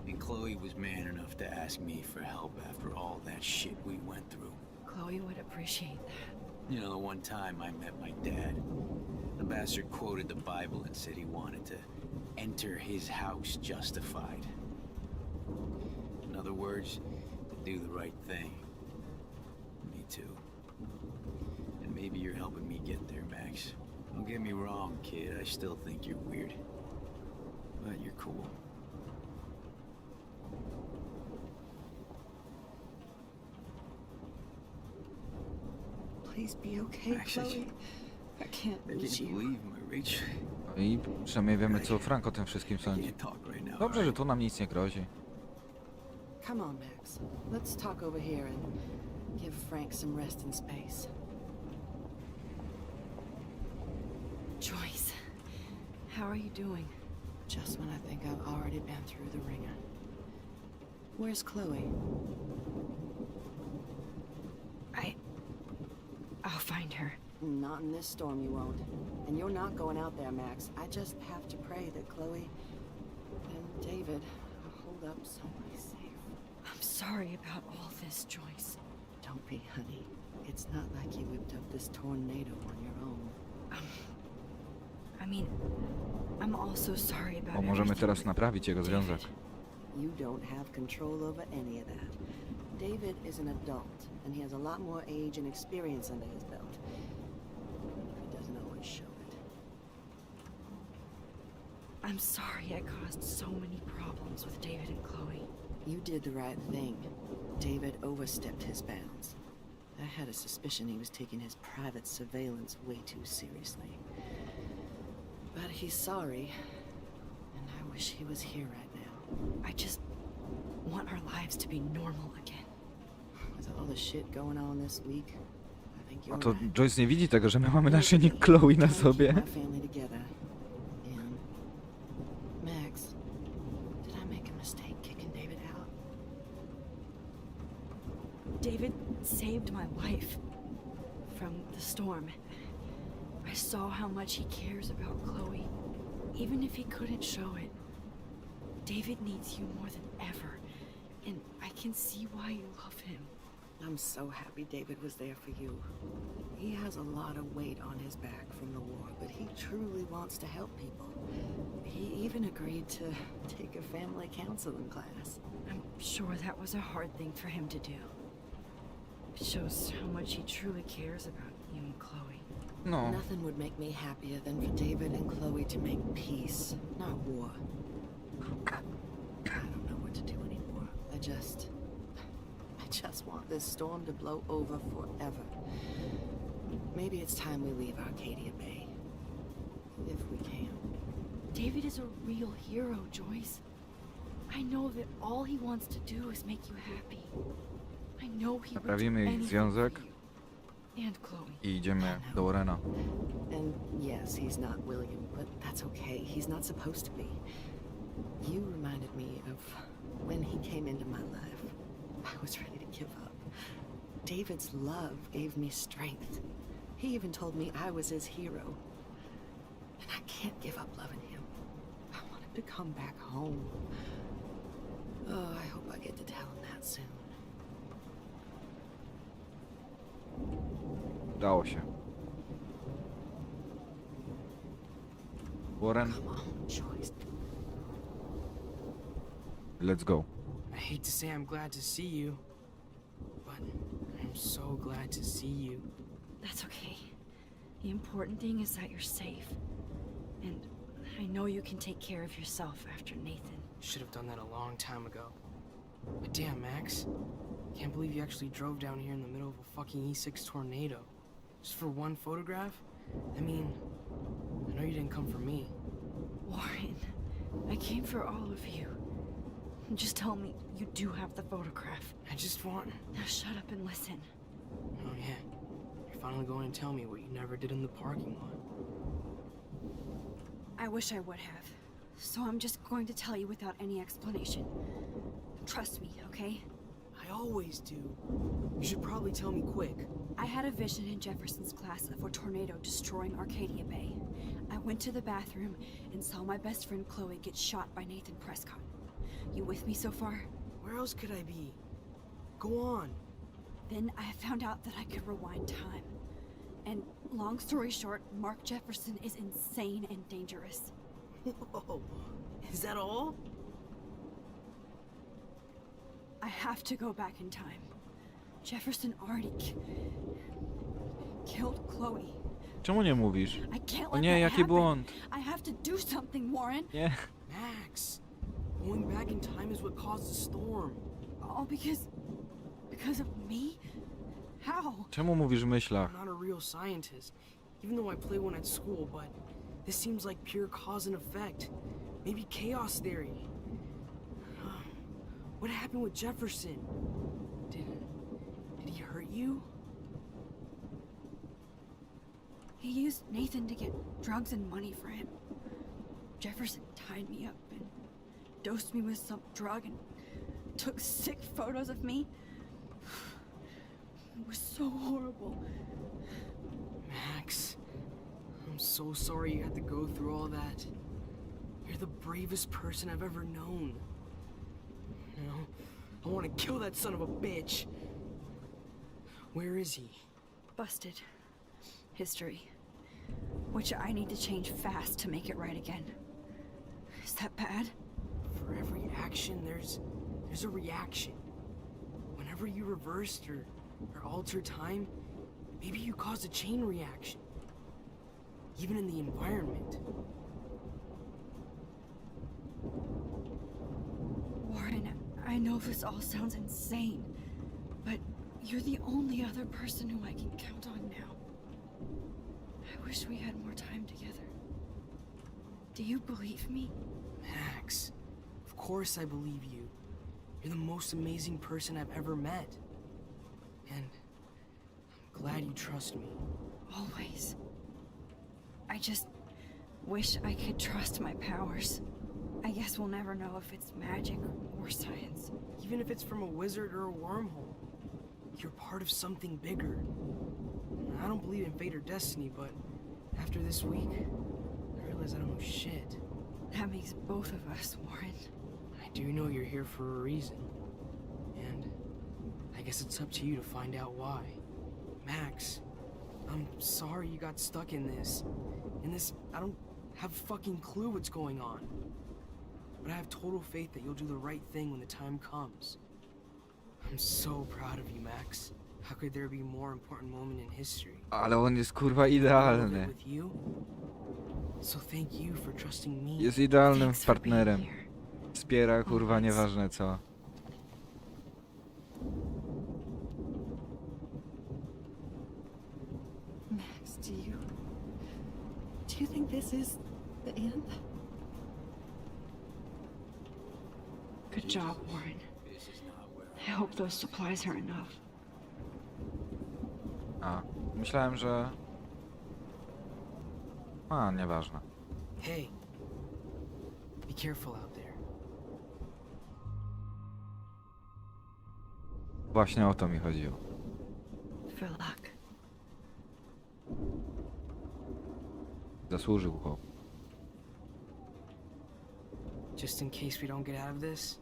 And Chloe was man enough to ask me for help after all that shit we went through. Chloe would appreciate that. You know, the one time I met my dad, the bastard quoted the Bible and said he wanted to enter his house justified. In other words, to do the right thing. Me too. And maybe you're helping me get there, Max. Don't get me wrong, kid. I still think you're weird. But you're cool. Please be okay, Chloe. I can't I lose can't you. believe my Rachel. No i przynajmniej wiemy, co Frank o tym wszystkim sądzi. Dobrze, że tu nam nic nie grozi. Come on, Max. Let's talk over here and give Frank some rest and space. Joyce, how are you doing? Just when I think I've already been through the ringer. Where's Chloe? I'll find her. Not in this storm, you won't. And you're not going out there, Max. I just have to pray that Chloe and David hold up someplace safe. I'm sorry about all this, Joyce. Don't be, honey. It's not like you whipped up this tornado on your own. I mean, I'm also sorry about Bo możemy everything. teraz naprawić jego związek. You don't have control over any of that. David is an adult, and he has a lot more age and experience under his belt. He doesn't always show it. I'm sorry I caused so many problems with David and Chloe. You did the right thing. David overstepped his bounds. I had a suspicion he was taking his private surveillance way too seriously. But he's sorry, and I wish he was here right now. I just want our lives to be normal again. With all the shit going on this week, I think A you're to right. Joyce nie widzi tego, że my mamy naszyjnik Chloe na sobie. My family together. And Max, did I make a mistake kicking David out? David saved my life from the storm. I saw how much he cares about Chloe, even if he couldn't show it. David needs you more than ever, and I can see why you love him. I'm so happy David was there for you. He has a lot of weight on his back from the war, but he truly wants to help people. He even agreed to take a family counseling class. I'm sure that was a hard thing for him to do. It shows how much he truly cares about you and Chloe. No. Nothing would make me happier than for David and Chloe to make peace, not war. I don't know what to do anymore. I just want this storm to blow over forever. Maybe it's time we leave Arcadia Bay. If we can. David is a real hero, Joyce. I know that all he wants to do is make you happy. I know he would do Naprawimy ich anything związek for you. And Chloe. i idziemy do Warrena. And yes, he's not William, but that's okay. He's not supposed to be. You reminded me of when he came into my life. I was ready to give up. David's love gave me strength. He even told me I was his hero. And I can't give up loving him. I want him to come back home. Oh, I hope I get to tell him that soon. Udało się. Warren, Come on, Joyce. let's go. I hate to say I'm glad to see you, but I'm so glad to see you. That's okay. The important thing is that you're safe. And I know you can take care of yourself after Nathan. Should have done that a long time ago. But damn, Max. Can't believe you actually drove down here in the middle of a fucking E6 tornado. Just for one photograph? I mean, I know you didn't come for me. Warren, I came for all of you. Just tell me you do have the photograph. I just want... Now shut up and listen. Oh yeah. You're finally going to tell me what you never did in the parking lot. I wish I would have. So I'm just going to tell you without any explanation. Trust me, okay? I always do. You should probably tell me quick. I had a vision in Jefferson's class of a tornado destroying Arcadia Bay. I went to the bathroom and saw my best friend Chloe get shot by Nathan Prescott. You with me so far? Where else could I be? Go on. Then I found out that I could rewind time. And long story short, Mark Jefferson is insane and dangerous. Whoa, is that all? I have to go back in time. Jefferson already killed Chloe. Czemu nie mówisz? I can't O let nie, that jaki happen. błąd. I have to do something, Warren. Nie. Max, going back in time is what caused the storm. All because of me? How? Czemu mówisz w myślach? I'm not a real scientist, even though I play one at school, but this seems like pure cause and effect. Maybe chaos theory. What happened with Jefferson? Did he hurt you? He used Nathan to get drugs and money for him. Jefferson tied me up and dosed me with some drug and took sick photos of me. It was so horrible. Max, I'm so sorry you had to go through all that. You're the bravest person I've ever known. You know, I want to kill that son of a bitch. Where is he? Busted. History. Which I need to change fast to make it right again. Is that bad? For every action, there's a reaction. Whenever you reversed or alter time, maybe you caused a chain reaction. Even in the environment. Warren, I know this all sounds insane, but you're the only other person who I can count on now. I wish we had more time together. Do you believe me? Max, of course I believe you. You're the most amazing person I've ever met. And I'm glad you trust me. Always. I just wish I could trust my powers. I guess we'll never know if it's magic or science. Even if it's from a wizard or a wormhole, you're part of something bigger. I don't believe in fate or destiny, but after this week, I realize I don't know shit. That makes both of us, Warren. I do know you're here for a reason. And I guess it's up to you to find out why. Max, I'm sorry you got stuck in this. I don't have a fucking clue what's going on. But I have total faith that you'll do the right thing when the time comes. I'm so proud of you, Max. How could there be a more important moment in history? Ale on jest kurwa idealny. With you. So thank you for trusting me. Jest idealnym partnerem. Wspiera kurwa nieważne co. Max, do you think this is the end? Good job, Warren. I hope those supplies are enough. A, myślałem, że... A, nieważne. Hey, be careful out there. Właśnie o to mi chodziło. For luck. Zasłużył chłop. Just in case we don't get out of this,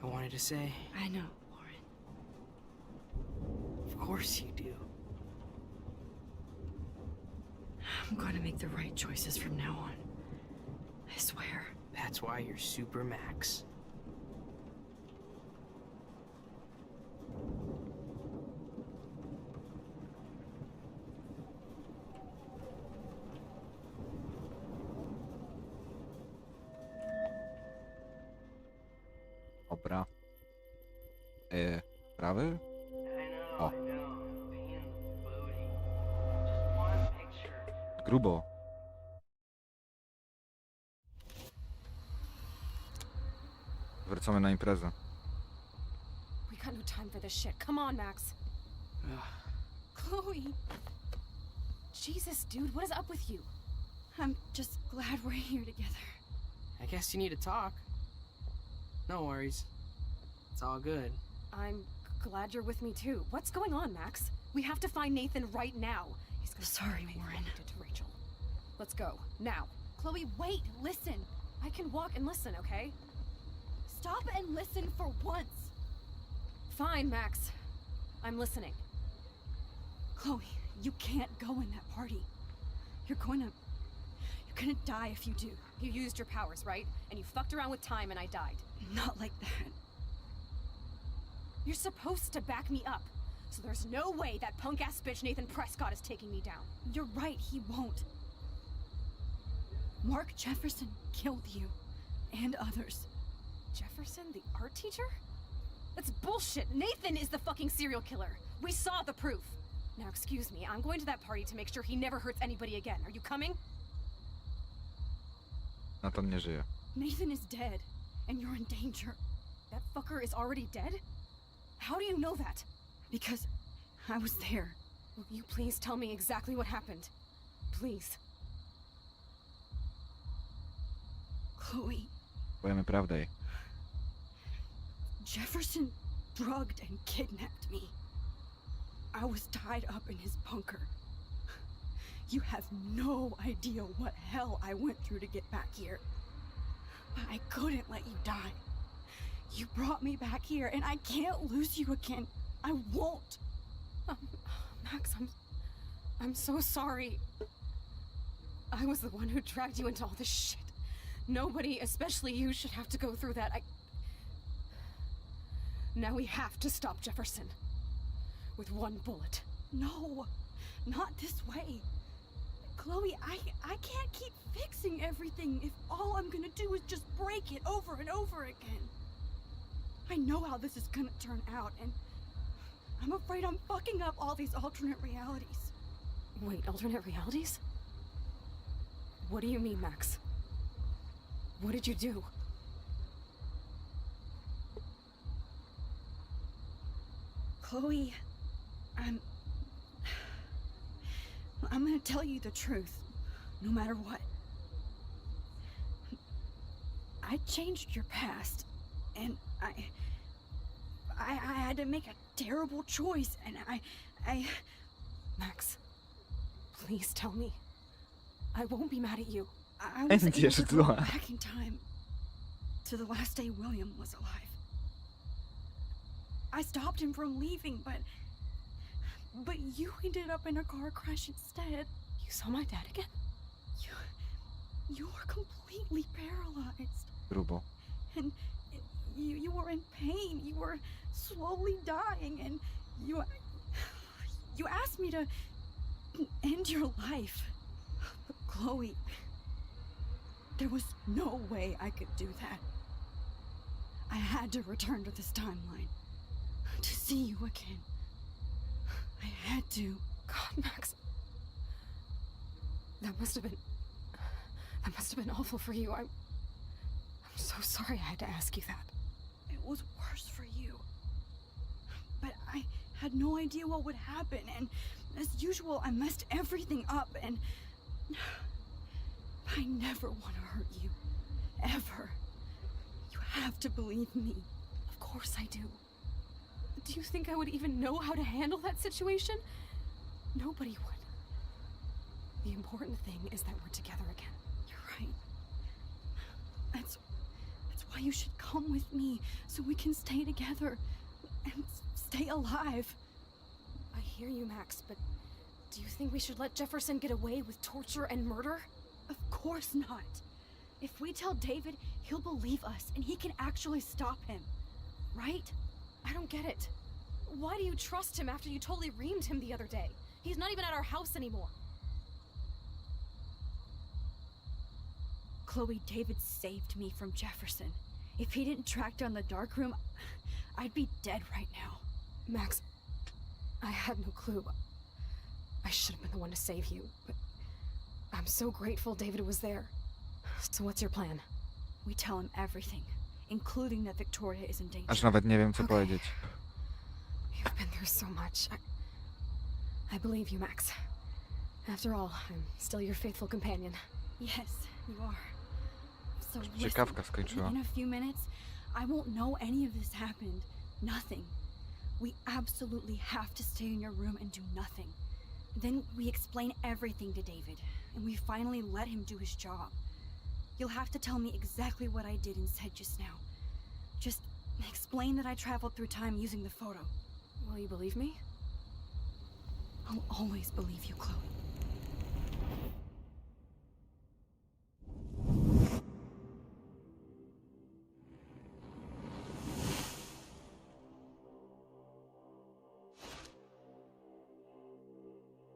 I wanted to say... I know, Warren. Of course you do. I'm going to make the right choices from now on. I swear. That's why you're Super Max. Dobra. Prawy? O. Grubo. Wracamy na imprezę. We got no time for this shit. Come on, Max. Chloe. Jesus, dude, what is up with you? I'm just glad we're here together. I guess you need to talk. No worries. It's all good. I'm glad you're with me too. What's going on, Max? We have to find Nathan right now. He's gonna Sorry, Warren. to Rachel. Let's go now. Chloe, wait, listen. I can walk and listen, okay? Stop and listen for once. Fine, Max. I'm listening. Chloe, you can't go in that party. You're gonna die if you do. You used your powers, right? And you fucked around with time and I died. Not like that. You're supposed to back me up. So there's no way that punk-ass bitch Nathan Prescott is taking me down. You're right, he won't. Mark Jefferson killed you. And others. Jefferson, the art teacher? That's bullshit. Nathan is the fucking serial killer. We saw the proof. Now, excuse me, I'm going to that party to make sure he never hurts anybody again. Are you coming? Nathan nie żyje. Nathan is dead, and you're in danger. That fucker is already dead? How do you know that? Because I was there. Will you please tell me exactly what happened? Please. Chloe. Powiemy prawdę jej. Jefferson drugged and kidnapped me. I was tied up in his bunker. You have no idea what hell I went through to get back here. But I couldn't let you die. You brought me back here, and I can't lose you again. I won't. Max, I'm so sorry. I was the one who dragged you into all this shit. Nobody, especially you, should have to go through that. Now we have to stop Jefferson. With one bullet. No, not this way. Chloe, I can't keep fixing everything if all I'm gonna do is just break it over and over again. I know how this is gonna turn out, and I'm afraid I'm fucking up all these alternate realities. Wait, alternate realities? What do you mean, Max? What did you do? Chloe, I'm gonna tell you the truth, no matter what. I changed your past, and I had to make a terrible choice, and I... Max, please tell me. I won't be mad at you. I was able to go back in time to the last day William was alive. I stopped him from leaving, but you ended up in a car crash instead. You saw my dad again? You were completely paralyzed. Grubo. And you were in pain. You were slowly dying, and you asked me to end your life. But Chloe, there was no way I could do that. I had to return to this timeline. To see you again. I had to. God, Max. That must have been awful for you. I'm so sorry I had to ask you that. It was worse for you. But I had no idea what would happen, and as usual, I messed everything up, and I never want to hurt you. Ever. You have to believe me. Of course I do. Do you think I would even know how to handle that situation? Nobody would. The important thing is that we're together again. You're right. That's why you should come with me, so we can stay together and stay alive. I hear you, Max, but do you think we should let Jefferson get away with torture and murder? Of course not. If we tell David, he'll believe us, and he can actually stop him. Right? I don't get it. Why do you trust him after you totally reamed him the other day? He's not even at our house anymore. Chloe, David saved me from Jefferson. If he didn't track down the dark room, I'd be dead right now. Max, I had no clue. I should have been the one to save you, but I'm so grateful David was there. So what's your plan? We tell him everything, including that Victoria is in danger. Aż nawet nie wiem co powiedzieć. You've been through so much. I believe you, Max. After all, I'm still your faithful companion. Yes, you are. So Ciekawka skończyła. In a few minutes, I won't know any of this happened. Nothing. We absolutely have to stay in your room and do nothing. Then we explain everything to David, and we finally let him do his job. You'll have to tell me exactly what I did and said just now. Just explain that I traveled through time using the photo. Will you believe me? I'll always believe you, Chloe.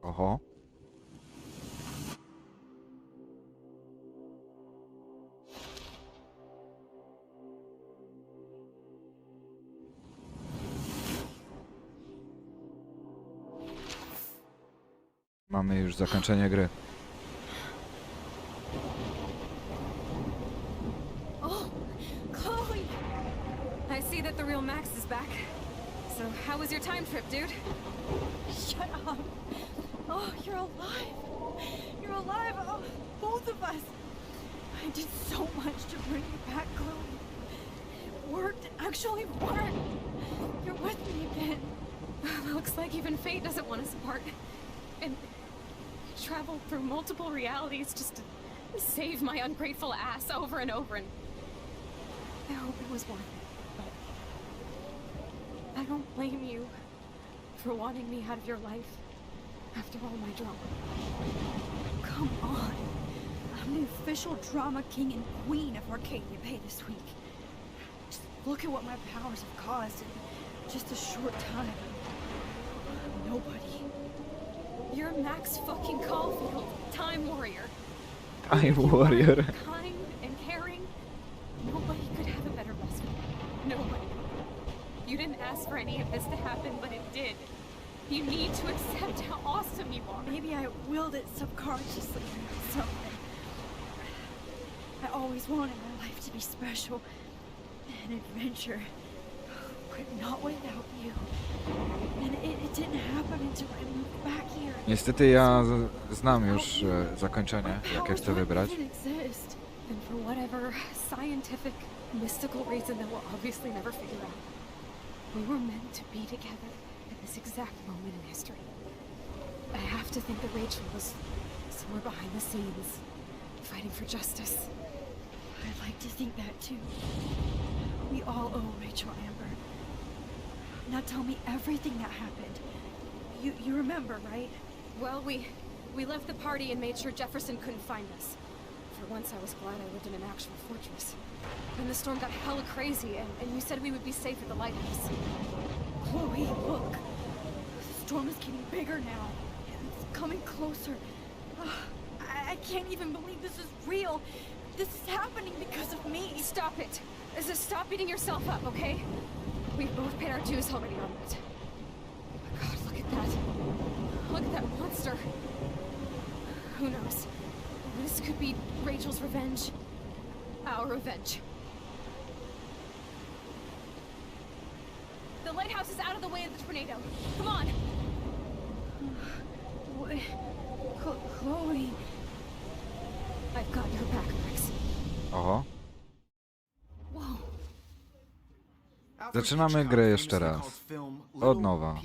Oho. Mamy już zakończenie gry. Oh, Chloe! I see that the real Max is back. So, how was your time trip, dude? Shut up. Oh, you're alive. You're alive. Oh, both of us. I did so much to bring you back, Chloe. It worked. It actually worked. You're with me again. Looks like even fate doesn't want us apart. And travel through multiple realities just to save my ungrateful ass over and over, and I hope it was worth it, but I don't blame you for wanting me out of your life after all my drama. Come on. I'm the official drama king and queen of Arcadia Bay this week. Just look at what my powers have caused in just a short time. Nobody. You're Max fucking Caulfield, Time Warrior. Time Warrior. Kind and caring. Nobody could have a better best friend. Nobody. You didn't ask for any of this to happen, but it did. You need to accept how awesome you are. Maybe I willed it subconsciously or something. I always wanted my life to be special. An adventure. But not without you. And it didn't happen until I moved back here. Niestety ja znam już zakończenie, jakie chcę wybrać. Exist. And for whatever scientific, mystical reason that we'll obviously never figure out, we were meant to be together at this exact moment in history. I have to think that Rachel was somewhere behind the scenes, fighting for justice. I'd like to think that too. We all owe Rachel Amber. Now tell me everything that happened. You remember, right? Well, we left the party and made sure Jefferson couldn't find us. For once I was glad I lived in an actual fortress. Then the storm got hella crazy and you said we would be safe at the lighthouse. Chloe, look. The storm is getting bigger now. It's coming closer. I can't even believe this is real. This is happening because of me. Stop it. Stop beating yourself up, okay? We've both paid our dues already on it. Oh God, look at that. Look at that monster. Who knows? This could be Rachel's revenge. Our revenge. The lighthouse is out of the way of the tornado. Come on! Chloe... I've got your back, Max. Oho. Zaczynamy grę jeszcze raz. Od nowa.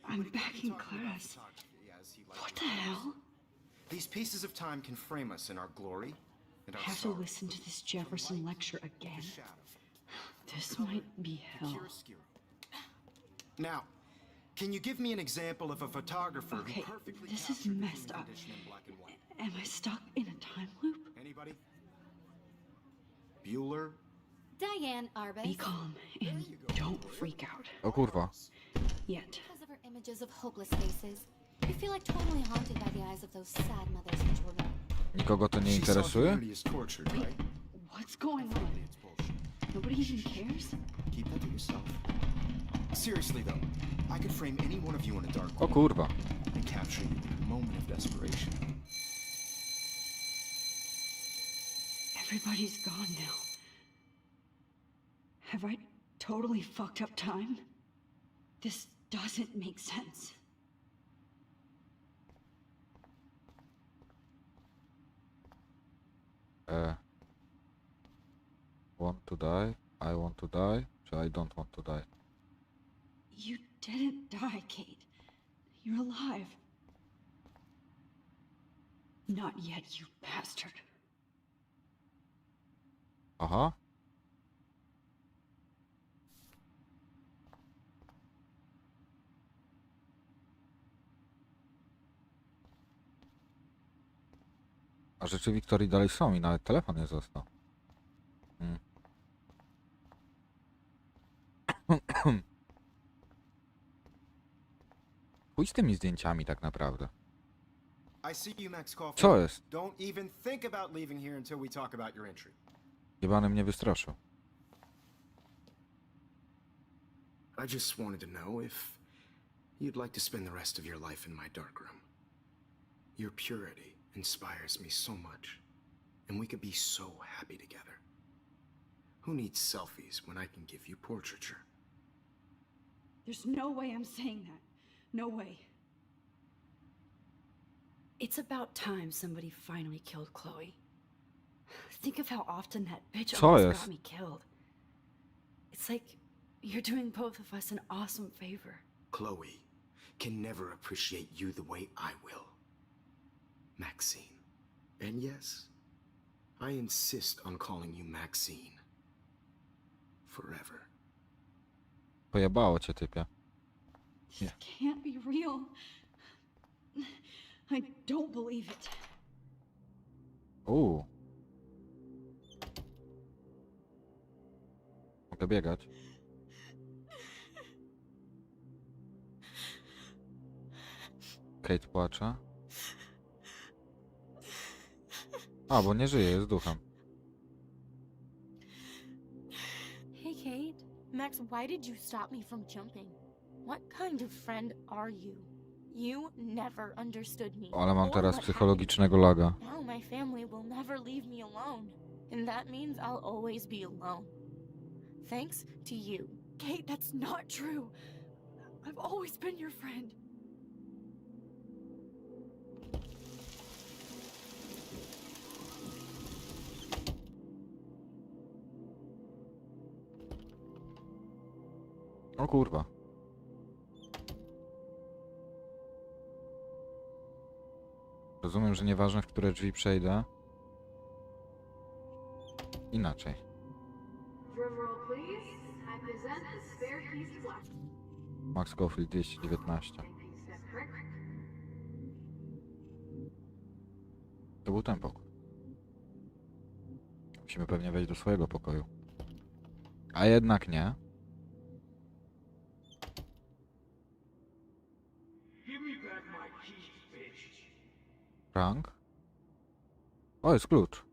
I'm back in class. What the hell? These pieces of time can frame us in our glory and our Have to listen to this Jefferson lecture again. This might be hell. Now, can you give me an example of a photographer Okay, who perfectly this is captured the messed up. condition in black and white? Am I stuck in a time loop? Anybody? Bueller? Diane Arbus. Be calm and don't freak out. O kurwa. Yet. Because of her images of hopeless faces, you feel like totally haunted by the eyes of those sad mothers in Georgia. Nikogo to nie interesuje? What's going on? Nobody even cares? Keep that to yourself. Seriously though, I could frame any one of you in a dark O kurwa. and capture you in a moment of desperation. Everybody's gone now. Have I totally fucked up time? This doesn't make sense. Want to die? I want to die? Czy I don't want to die? You didn't die, Kate. You're alive. Not yet, you bastard. Aha. A rzeczy Wiktorii dalej są i nawet telefon nie został. Chuj z tymi zdjęciami tak naprawdę. I see you, Max Caulfield. Co jest? Don't even think about leaving here until we talk about your entry. Jebany mnie wystraszył. I just wanted to know if you'd like to spend the rest of your life in my dark room. Your purity inspires me so much, and we could be so happy together. Who needs selfies when I can give you portraiture? There's no way I'm saying that. No way. It's about time somebody finally killed Chloe. Think of how often that bitch Co almost jest? got me killed. It's like you're doing both of us an awesome favor. Chloe can never appreciate you the way I will, Maxine. And yes, I insist on calling you Maxine. Forever. Pojebało cię, typie. This can't be real. I don't believe it. Mogę biegać. Kate płacze. A, bo nie żyje, jest duchem. Hey, Kate. Max, why did you stop me from jumping? What kind of friend are you? You never understood me. Ale mam or teraz what psychologicznego laga. happened. Now my family will never leave me alone. And that means I'll always be alone. Thanks to you. Kate, that's not true. I've always been your friend. O kurwa. Rozumiem, że nieważne, w które drzwi przejdę. Inaczej. Max Caulfield 219. To był ten pokój. Musimy pewnie wejść do swojego pokoju. A jednak nie. Frank? O, jest klucz.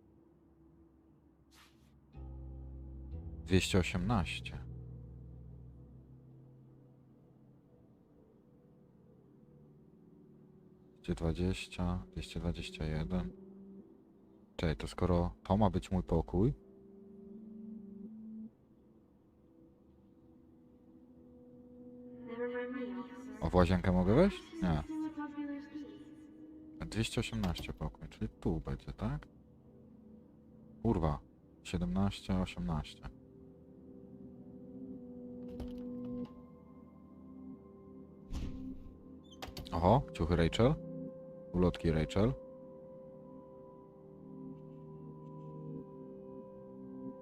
218. Gdzie 20, 221. Czekaj, to skoro to ma być mój pokój. O, w łazienkę mogę wejść? Nie. 218 pokój, czyli tu będzie, tak? Kurwa. 17, 18. Oho, ciuchy Rachel. Ulotki Rachel.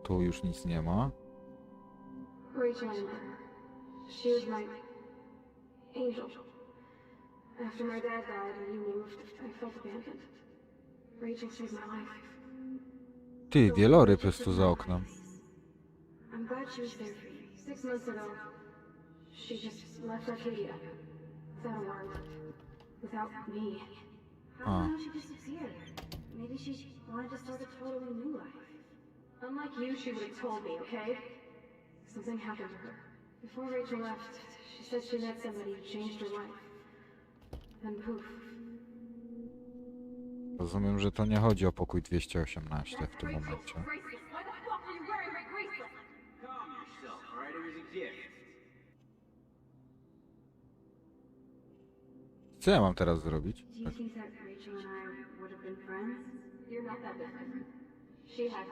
Tu już nic nie ma. Rachel, she was my angel. After my dad died and you moved, I felt abandoned. Rachel saved my life. Ty, wieloryb jest tu za oknem. I'm glad she was there for you. 6 months ago, she just left Arcadia. Without a word. Without me. How did she disappear? Maybe she wanted to start a totally new life. Unlike you, she would have told me, okay? Something happened to her. Before Rachel left, she said she met somebody who changed her life. Then poof. Rozumiem, że to nie chodzi o pokój 218 w tym momencie. Co ja mam teraz zrobić? Do you think that Rachel and I would have been friends? You're not that different. She has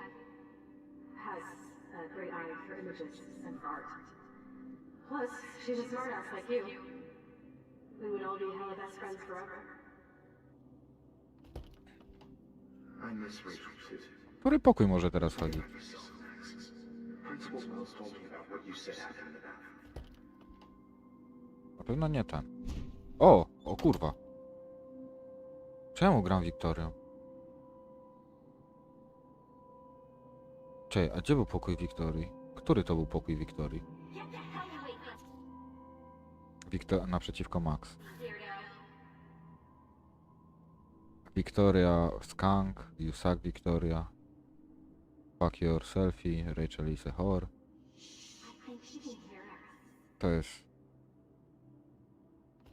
a great eye for images and for art. Plus, she's a smartass like you. We would all be hella best friends forever. I miss Rachel too. Który pokój może teraz chodzić? Principal Wells told me about what you said happened in the bathroom. Na pewno nie ten. O kurwa. Czemu gram Wiktorią? Czekaj, a gdzie był pokój Wiktorii? Który to był pokój Wiktorii? Naprzeciwko Max. Victoria Skunk, You Suck Victoria. Fuck Your Selfie, Rachel is a whore. To jest